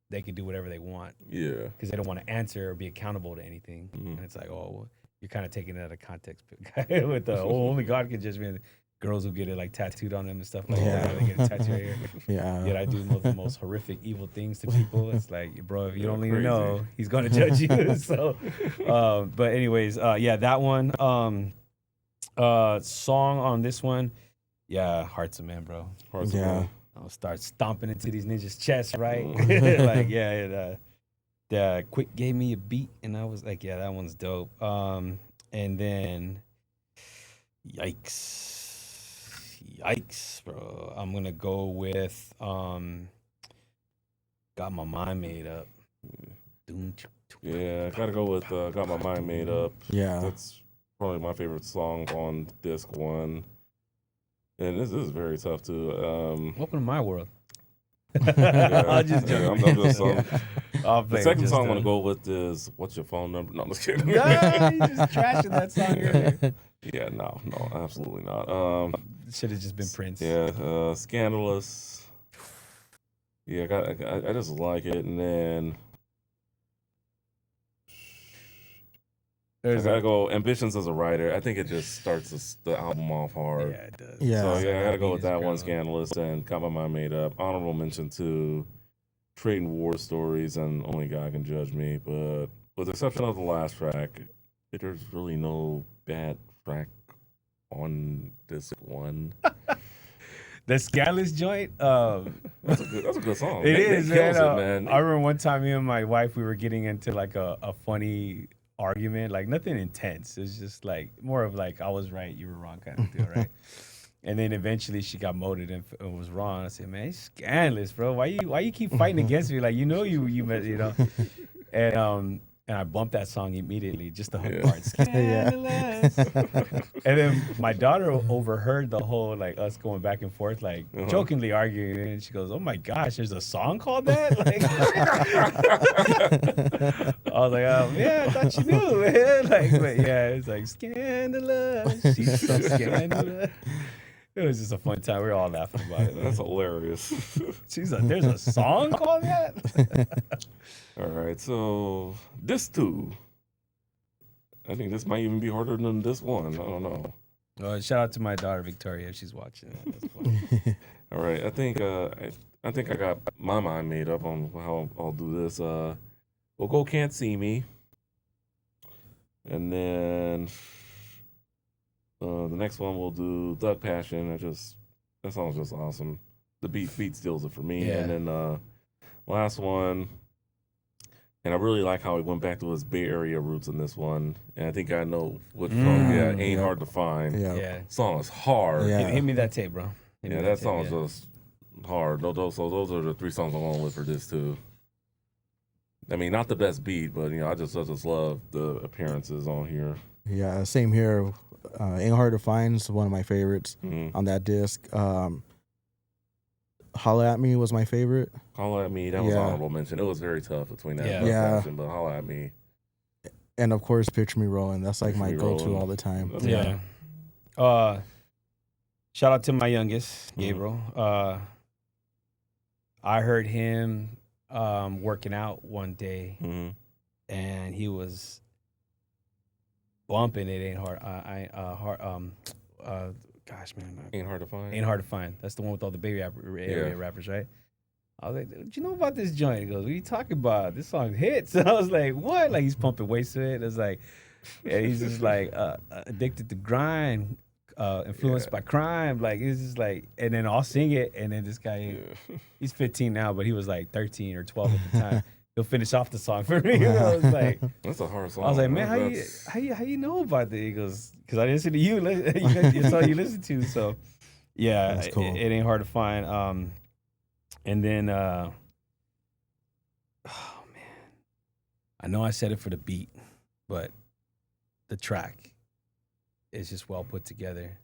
They can do whatever they want Yeah. because they don't want to answer or be accountable to anything. And it's like, oh, well, you're kind of taking it out of context with the only God can judge me. Girls who get it like tattooed on them and stuff like that. They get a tattoo right here. Yeah. Yet I do the most horrific, evil things to people. It's like, bro, if you don't even crazy. know, he's gonna judge you. So, but anyways, yeah, that one. Song on this one, yeah, Hearts of Man, bro. Hearts of Yeah. Man. I'll start stomping into these ninjas' chests, right? Like, yeah, the Quick gave me a beat, and I was like, yeah, that one's dope. And then, yikes, bro. I'm gonna go with Got My Mind Made Up. Yeah, I gotta go with Got My Mind Made Up. Yeah. That's probably my favorite song on disc one. And this is very tough too. Welcome to my world. Yeah, I'll just yeah, joke. I'm just, I'll the play it second just song I'm to- gonna go with is "What's Your Phone Number?" No, I'm just kidding. Nah, you just trashing that song earlier. Yeah, no, absolutely not. Should have just been Prince. Yeah, Scandalous. Yeah, I just like it, and then I gotta go Ambitions as a writer. I think it just starts the album off hard. Yeah, it does. Yeah. So yeah, I gotta go Beat with is that one, grown. Scandalous, and Got My Mind Made Up. Honorable mention to Trading War Stories and Only God Can Judge Me. But with the exception of the last track, there's really no bad track on this one. The Scandalous joint. That's a good song. It They is, kills man. it, man. I remember one time me and my wife, we were getting into like a funny argument, like nothing intense. It's just like more of like I was right, you were wrong kind of deal, right? And then eventually she got molded and was wrong. I said, man, it's scandalous, bro. Why you keep fighting against me? Like you know. And I bumped that song immediately, just the hook part. Scandalous. And then my daughter overheard the whole like us going back and forth, like jokingly arguing, and she goes, "Oh my gosh, there's a song called that!" Like, I was like, "Yeah, I thought you knew, man." Like, but yeah, it's like scandalous. She's so scandalous. It was just a fun time. We were all laughing about it. That's hilarious. She's like, "There's a song called that." All right, so this two. I think this might even be harder than this one. I don't know. Shout out to my daughter Victoria if she's watching. That's funny. All right, I think I got my mind made up on how I'll do this. We'll go Can't See Me, and then the next one we'll do Thug Passion. That song's just awesome. The beat steals it for me. Yeah. And then last one, and I really like how he went back to his Bay Area roots in this one. And I think I know which song. Yeah, Ain't Hard to Find. Yeah. Yeah. Song is hard. Yeah. Hit me that tape, bro. Hit me Yeah, that tape, song's yeah. just hard. Those are the three songs I'm going with for this too. I mean, not the best beat, but I just love the appearances on here. Yeah, same here. Ain't Hard to Find is one of my favorites Mhm. on that disc. Holla at Me was my favorite. Holla at Me, that was Yeah. honorable mention. It was very tough between that and Yeah. Passion, but Holla at Me. And of course, Picture Me Rolling. That's like Picture my Me go-to Rolling. all the time. That's Yeah. Shout out to my youngest, Gabriel. I heard him working out one day, Mm-hmm. and he was bumping It Ain't Hard. Gosh, man, Ain't Hard to Find. Ain't Hard to Find. That's the one with all the Bay area rappers, right? I was like, "What you know about this joint?" He goes, "What are you talking about? This song hits." And I was like, "What?" Like he's pumping weights to it. It's like, yeah, he's just like addicted to grind, influenced by crime. Like it's just like, and then I'll sing it, and then this guy, he's 15 now, but he was like 13 or 12 at the time. He'll finish off the song for me. I was like, That's a hard song. I was like, man, That's- how you know about that? He goes, because I listen to you. That's all you listen to. So, yeah, That's cool. it ain't hard to find. And then, oh man, I know I said it for the beat, but the track is just well put together.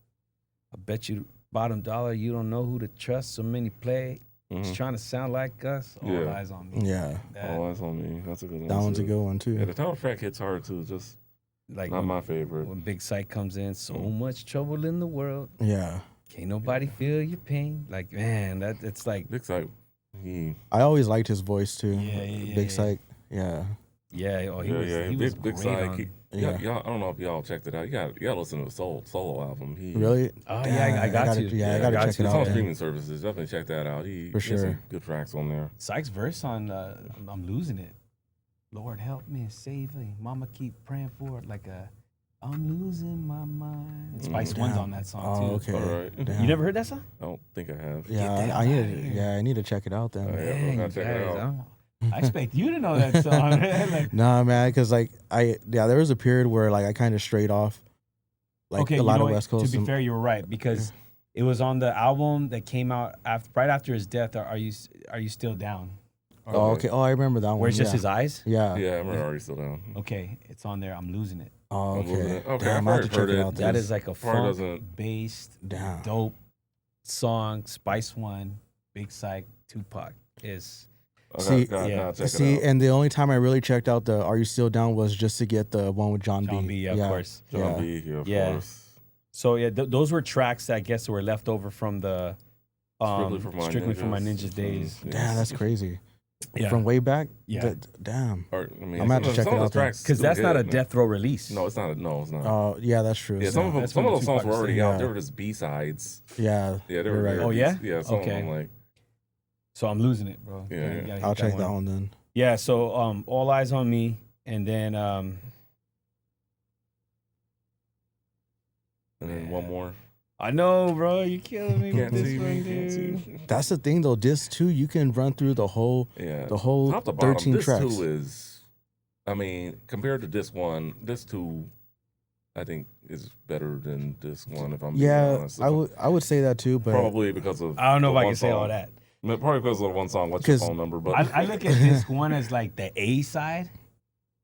I bet you bottom dollar you don't know who to trust. So many play. He's trying to sound like us. All Yeah. Eyes on Me. Yeah, All Eyes on Me. That's a good one. that one's a too. good one too. Yeah, the title track hits hard too. Just Like not my favorite. when Big Sight comes in, so much trouble in the world. Yeah, Can't nobody feel your pain. Like, man, it's like, Big Sight. He I always liked his voice too. Yeah. Big Psych. Yeah, yeah, oh, he was Big great Sight. on. Y'all, I don't know if y'all checked it out. You gotta listen to the solo album. really? Oh, Damn, yeah, I got to. Yeah, I gotta check it It's out. on man. streaming services. Definitely check that out. He For has some sure. good tracks on there. Sykes' verse on I'm Losing It. Lord help me and save me. Mama keep praying for it like I'm losing my mind. And Spice One's Damn. on that song Oh, too. okay. All right. Damn. You never heard that song? I don't think I have. Yeah, that I outta need. here. Yeah, I need to check it out then. Oh, yeah. Dang, gotta check it guys, out. I expect you to know that song. Like, Nah, man, because like there was a period where like I kind of strayed off, like okay, a lot you know of what? West Coast. To be fair, you were right because it was on the album that came out right after his death. Are you still down? Or- Oh, okay. Oh, I remember that one. Where it's just yeah. his eyes? Yeah. Yeah, I'm already still down. Okay, it's on there. I'm losing it. Oh, I'm losing okay. it. Okay, Damn, I've I have to check heard it it. out. That Then. is like a Part doesn't- funk-based, Damn. dope song. Spice One, Big Psych, 2Pac is. See, gotta check See, it out. and the only time I really checked out the "Are You Still Down" was just to get the one with John John B, yeah, of course. John yeah. B, of Yeah. course. So yeah, those were tracks that I guess were left over from the Strictly for My Ninjas days. Damn, that's crazy. Yeah, From way back. Yeah. Damn. Or, I mean, I'm gonna have to check some it of out those then. tracks because still that's not a hit, man. death row release. No, it's not. No, it's not. Oh, yeah, that's true. Yeah, It's some of not- them, That's some one of of those the songs were Tupac already things. out. Yeah. They were just B-sides. Yeah. Yeah, they You're were. right. they were Oh, yeah? Yeah, some Okay. of them like. So I'm losing it, bro. Yeah, You yeah. gotta hit I'll check that one then. Yeah. So All Eyes on Me, and then And then one more. I know, bro, you're killing me with Can't this see one, me. Can't see dude. me. That's the thing though. Disc 2, you can run through the whole Yeah. whole Top to bottom, 13 disc tracks. 2 is, I mean, compared to disc 1, disc 2, I think is better than disc 1. If I'm being Yeah, honest. I would say that too, but Probably because of. I don't know the if I one can say all song. that. Probably because of the one song. What's your 'Cause phone number? But I look at disc one as like the A side,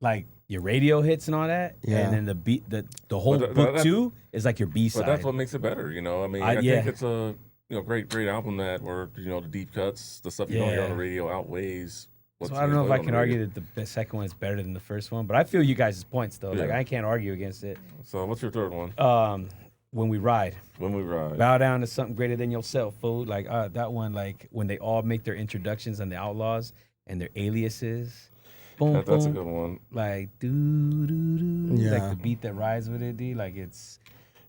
like your radio hits and all that, Yeah. and then the beat, the whole But book that- 2 is like your B But side. that's what makes it better, you know. I mean, I yeah. think it's a great album that where the deep cuts, the stuff you don't hear on the Yeah. radio outweighs. What's So I don't know if I on can the radio. argue that the second one is better than the first one, but I feel you guys' points though. Like Yeah. I can't argue against it. So what's your third one? When we ride, When we ride. bow down to something greater than yourself, fool. Like that one, like when they all make their introductions on the Outlaws and their aliases. Boom, That's a boom. good one. Like do do do. Yeah. Like the beat that rides with it, dude. Like it's.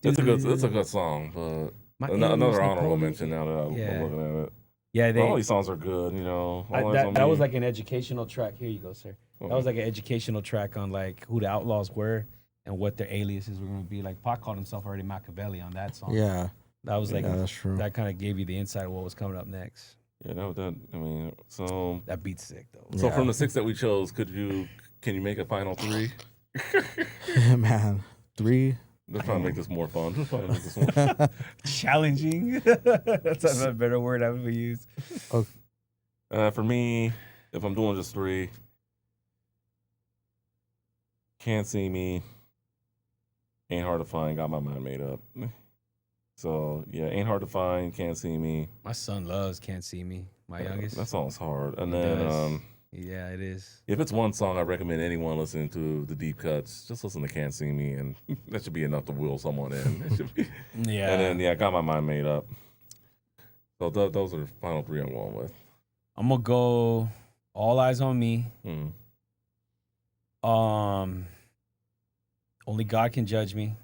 It's a good song, but My another alias honorable Napoleon. mention now that I'm Yeah. looking at it. Yeah, they. All these songs are good, All Eyes on that was Me. like an educational track. Here you go, sir. That was like an educational track on like who the Outlaws were and what their aliases were going to be. Like Pac called himself already Machiavelli on that song. yeah, That was like yeah, that's true. that kind of gave you the insight of what was coming up next. Yeah, I mean, so That beat's sick though. so Yeah. from the 6 that we chose, can you make a final 3? Man, 3. Let's try to make this more fun. Let's try to make this more fun. Challenging. That's a better word I would use. For me, if I'm doing just 3, Can't See Me, Ain't Hard to Find, Got My Mind Made Up. So yeah, Ain't Hard to Find, Can't See Me. My son loves Can't See Me. My youngest. That song's hard. And He then does. Yeah, it is. if it's one song I recommend anyone listening to the deep cuts, just listen to Can't See Me, and that should be enough to wheel someone in. It should be. Yeah. And then I got my mind made up. So those are the final three I'm going with. I'm gonna go All Eyes on Me. Mm. Only God Can Judge Me.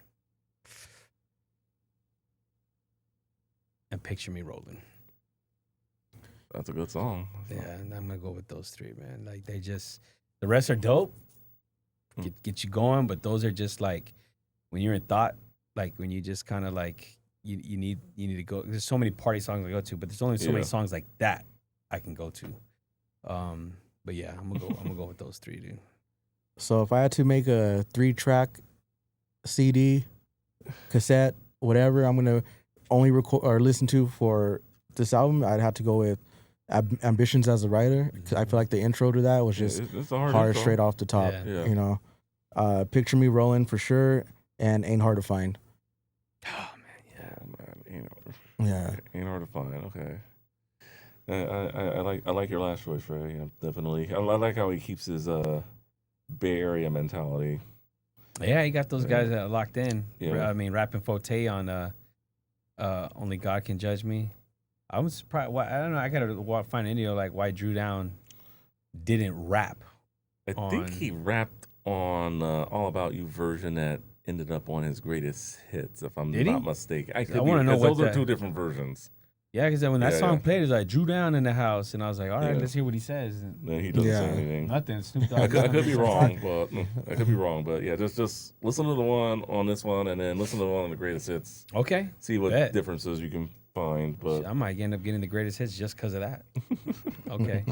And Picture Me Rolling. That's a good song. Yeah, and I'm gonna go with those three, man. Like they just, the rest are dope. Get you going, but those are just like when you're in thought, like when you just kind of like you need to go. There's so many party songs I go to, but there's only so many songs like that I can go to. But yeah, I'm gonna go with those three, dude. So if I had to make a 3-track CD, cassette, whatever, I'm gonna only record or listen to for this album, I'd have to go with Ambitions as a Writer, because I feel like the intro to that was just it's a hard hard intro. straight off the top. Yeah. You know, Picture Me Rolling for sure, and Ain't Hard to Find. Oh man, yeah. Oh man, Yeah. Ain't Hard to Find. Okay. I like your last choice, Ray. Yeah, definitely. I like how he keeps his Bay Area mentality. Yeah, he got those guys that are locked in. Yeah. I mean, rapping Forte on Only God Can Judge Me. I was surprised. I don't know. I gotta find an video like why Drew Down didn't rap. I think he rapped on All About You version that ended up on his greatest hits, if I'm Did he? not mistaken. I wanna know because what those are two different versions. Yeah, because when that Yeah, song yeah. played, it was like Drew Down in the house, and I was like, all right, Yeah. let's hear what he says. And No, he doesn't say Yeah. anything. nothing. Snoop Dogg. I could be wrong, but yeah, just listen to the one on this one, and then listen to the one on the greatest hits. Okay. See what Bet. differences you can find. But I might end up getting the greatest hits just because of that. Okay.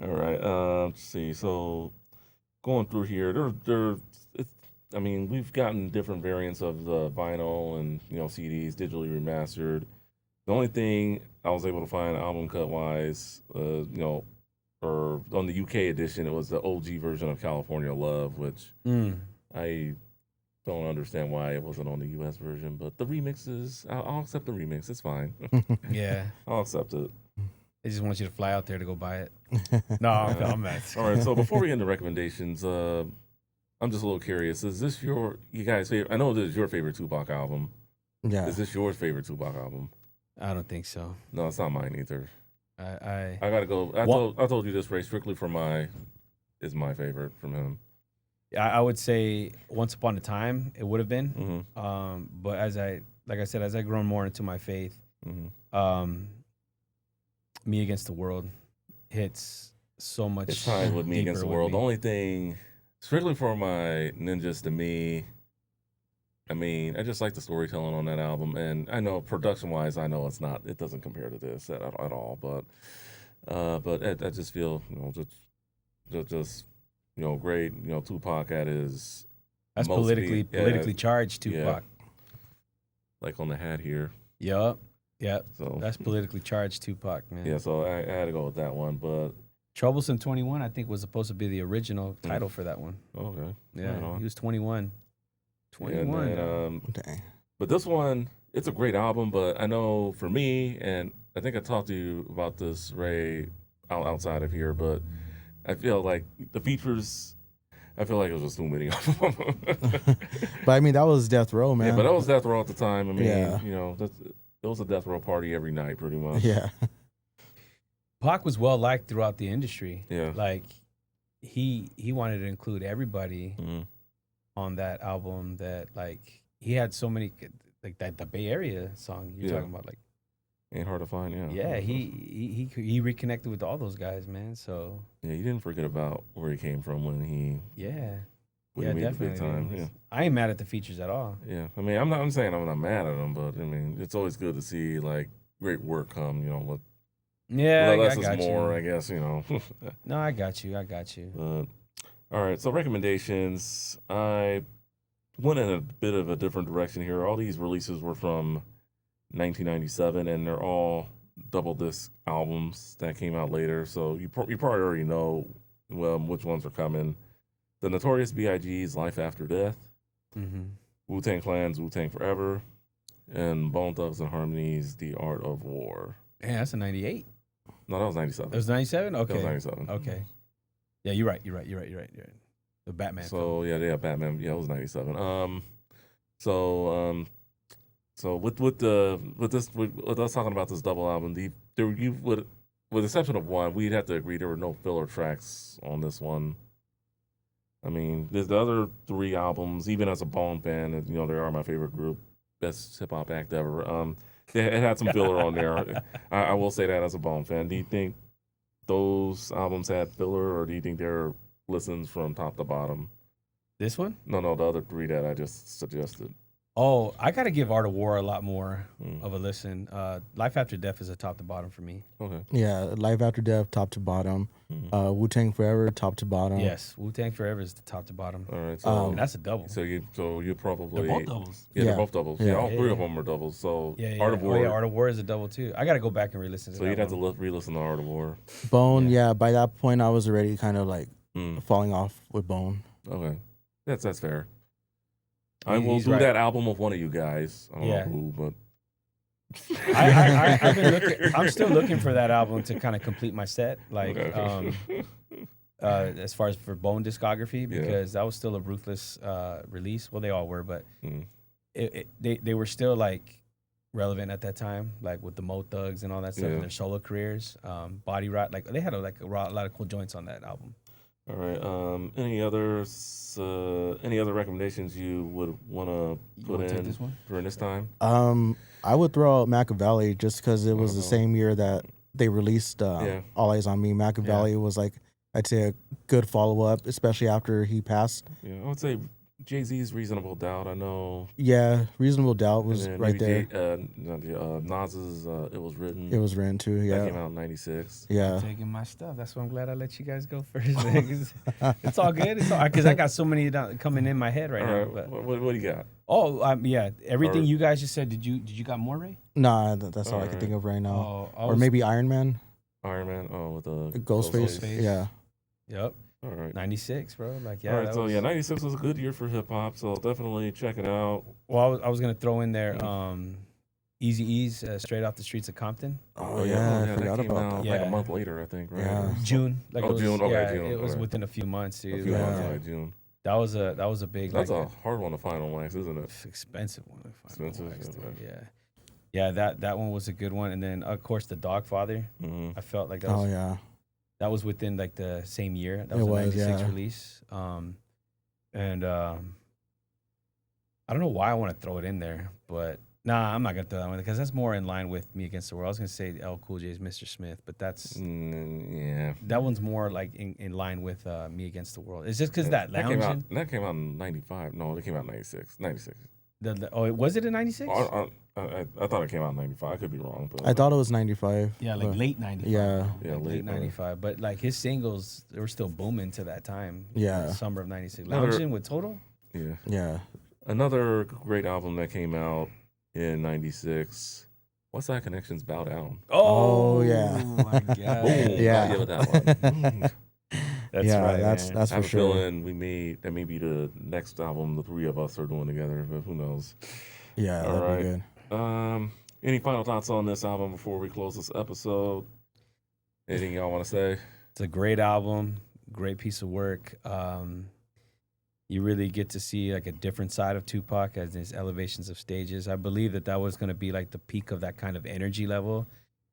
all right, let's see. So going through here, I mean, we've gotten different variants of the vinyl and CDs digitally remastered. The only thing I was able to find album cut wise, or on the UK edition, it was the OG version of California Love, which I don't understand why it wasn't on the US version. But the remixes, I'll accept the remix. It's fine. Yeah. I'll accept it. They just want you to fly out there to go buy it. No, I'm not. All right. So before we get into recommendations, I'm just a little curious. Is this you guys' favorite? I know this is your favorite 2Pac album. Yeah. Is this your favorite 2Pac album? I don't think so. No, it's not mine either. I I gotta go. I told you this, Ray. Strictly for is my favorite from him. I would say Once Upon a Time it would have been. Mm-hmm. But as I grown more into my faith, Mm-hmm. Me Against the World hits so much. It's tied with Me Against the deeper with World. me. The only thing, strictly for my Ninjas to Me, I mean, I just like the storytelling on that album, and I know production-wise, it doesn't compare to this at all. But I just feel, just great. 2Pac at his That's most politically peak. Yeah, politically charged Tupac. like on the hat here. Yep. So That's politically charged Tupac, man. yeah. So I had to go with that one, but Troublesome 21, I think, was supposed to be the original Mm. title for that one. okay. Yeah, Right on. he was 21. Yeah, 21. and, Dang. but this one, it's a great album. But I know for me, and I think I talked to you about this, Ray, outside of here. But I feel like the features, I feel like it was just too many of them. But I mean, that was Death Row, man. Yeah, but that was Death Row at the time. I mean, Yeah. it was a Death Row party every night, pretty much. Yeah. Pac was well liked throughout the industry. Yeah. Like he wanted to include everybody Mhm. on that album. That like he had so many like that the Bay Area song you're Yeah. talking about. Like Ain't hard to find. Yeah. yeah, he reconnected with all those guys, man. So Yeah, you didn't forget about where he came from when he yeah, made the big time. Yeah. I ain't mad at the features at all. Yeah, I mean, I'm saying I'm not mad at him, but I mean, it's always good to see like great work come. With Yeah, less I is got more, you. I guess. No, I got you. All right, so recommendations. I went in a bit of a different direction here. All these releases were from 1997, and they're all double disc albums that came out later. So you probably already know which ones are coming. The Notorious B.I.G.'s Life After Death, Mm-hmm. Wu-Tang Clan's Wu-Tang Forever, and Bone Thugs and Harmony's The Art of War. Man, that's a 98. No, that was 97. It was 97? Okay. That was 97. Okay. Yeah, you're right. The Batman So film. yeah, Batman. Yeah, it was 97. So with us talking about this double album, with the exception of one, we'd have to agree there were no filler tracks on this one. I mean, there's the other 3 albums, even as a Bone fan, and, they are my favorite group, best hip hop act ever. It had some filler on there. I will say that as a Bone fan. Do you think those albums had filler, or do you think they're listens from top to bottom? This one? No, the other 3 that I just suggested. Oh, I got to give Art of War a lot more of a listen. Life After Death is a top to bottom for me. Okay. Yeah, Life After Death, top to bottom. Wu-Tang Forever, top to bottom. Yes, Wu-Tang Forever is the top to bottom. All right. So And that's a double. So you probably They're both doubles. Yeah, they're both doubles. Yeah, all 3 yeah. of them are doubles. So Yeah. Art of War. Art of War is a double too. I got to go back and re-listen to So that you'd have one. to re-listen to Art of War. Bone, yeah. By that point, I was already kind of like Mm. falling off with Bone. Okay, that's fair. I will do right. that album with one of you guys. I don't Yeah. know who, but I've been looking. I'm still looking for that album to kind of complete my set. Like, Okay. as far as for Bone discography, because that was still a ruthless release. Well, they all were, but they were still like relevant at that time, like with the Mo Thugs and all that stuff in their solo careers. Body Rot, like they had a lot of cool joints on that album. All right. Any other recommendations you would want to put in this one? during this time? I would throw out Machiavelli just because it was the Machiavelli. same year that they released All Eyez On Me. Machiavelli was like, I'd say, a good follow-up, especially after he passed. Yeah, I would say Jay-Z's Reasonable Doubt. I know. Yeah, Reasonable Doubt And was then right maybe there. Nas's It Was Written. It was written too, That yeah. came out in 96. Yeah. Taking my stuff. That's why I'm glad I let you guys go first. It's all good. It's all because I got so many coming in my head right All now. right. But, What do you got? yeah. Everything Or- you guys just said. Did you got more, Ray? Nah, that's all I can Alright. think of right now. Oh, Or maybe Iron Man, Iron Man. Oh, with the Ghostface. Ghostface. Yeah. Yep. All right. 96, bro. Like, yeah. All right. that So was- 96 was a good year for hip hop. So definitely check it out. Well, I was gonna throw in there, Easy E's, Straight Off the Streets of Compton. Oh, yeah, I that forgot came about out that. like a Yeah. month later, I think. Right? Yeah. June. Like Oh, it was, June. Okay, yeah, June. it was Okay. within a few months, A dude. few months, Yeah. like June. That was a big. That's like, a hard one to find on wax, isn't it? expensive one. To find Expensive, wax, dude. okay. Yeah. That one was a good one, and then of course the Dogfather. Mm-hmm. I felt like that was Oh, yeah. that was within like the same year. That It was a was, 96 yeah. release. I don't know why I want to throw it in there, but nah, I'm not gonna throw that one because that's more in line with Me Against the World. I was gonna say L Cool J's Mr. Smith, but that's Yeah. that one's more like in line with Me Against the World. It's just because that came lounging. out in 95. No, it came out in 96. 96. Was it in 96? I thought it came out in 95. I could be wrong, but I thought it was 95. Yeah, like but- late 95. Yeah. Yeah, Like late late 95. But like his singles, they were still booming to that time. Yeah. Summer of 96. Another- Lounging with Total? yeah. Yeah. Another great album that came out in 96. What's That Connection's Bow Down? Oh, yeah. my God. Yeah. With that one. That's yeah, right. that's man. that's I for have a sure. feeling that may be the next album the 3 of us are doing together, but who knows? Yeah, All that'd right. be good. Any final thoughts on this album before we close this episode? Anything y'all want to say? It's a great album, great piece of work. You really get to see like a different side of Tupac as his elevations of stages. I believe that was going to be like the peak of that kind of energy level,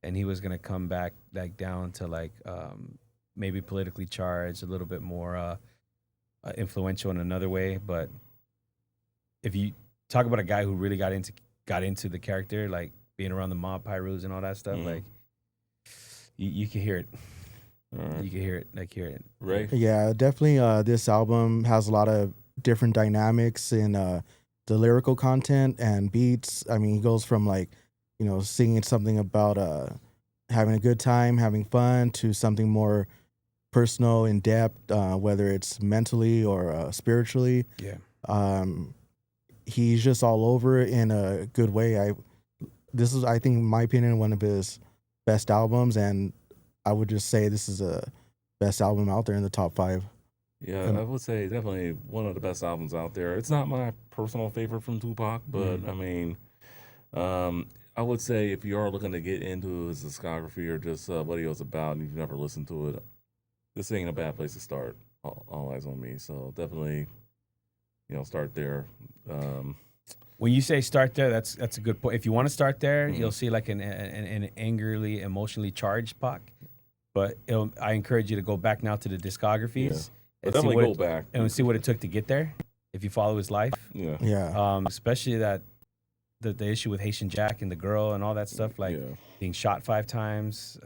and he was going to come back like down to like maybe politically charged, a little bit more influential in another way. But if you talk about a guy who really got into the character, like being around the mob pyrus and all that stuff, like you can hear it. All right. You can hear it. Ray? Yeah, definitely. This album has a lot of different dynamics in the lyrical content and beats. I mean, he goes from like, singing something about having a good time, having fun, to something more personal, in depth, whether it's mentally or spiritually. Yeah. He's just all over it in a good way. This is, I think, in my opinion, one of his best albums, and I would just say this is a best album out there in the top 5. Yeah, I would say definitely one of the best albums out there. It's not my personal favorite from Tupac, but I mean, I would say if you are looking to get into his discography or just what he was about, and you've never listened to it, this ain't a bad place to start. All Eyes on Me. So definitely, start there. When you say start there, that's a good point. If you want to start there, Mhm. you'll see like an angrily, emotionally charged Pac. But I encourage you to go back now to the discographies But and see definitely what go it, back. and see what it took to get there. If you follow his life, Yeah. Yeah. Especially that the issue with Haitian Jack and the girl and all that stuff, like Yeah. being shot 5 times,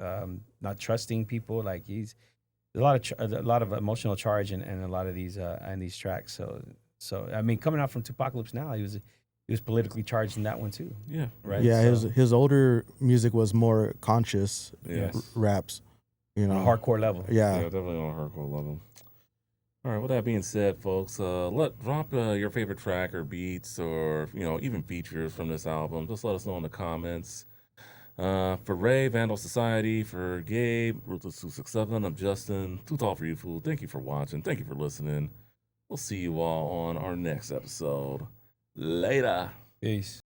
not trusting people. Like there's a lot of emotional charge in a lot of these tracks. So I mean, coming out from Tupacalypse Now, he was politically charged in that one too. Yeah. Right. Yeah, So, his older music was more conscious Yeah. yes. raps, On a hardcore level. Yeah, Yeah. definitely on a hardcore level. All right. With that being said, folks, drop your favorite track or beats or even features from this album. Just let us know in the comments. For Ray, Vandal Society, for Gabe, Ruthless 267, I'm Justin. Too Tall for You Fool. Thank you for watching. Thank you for listening. We'll see you all on our next episode. Later. Peace.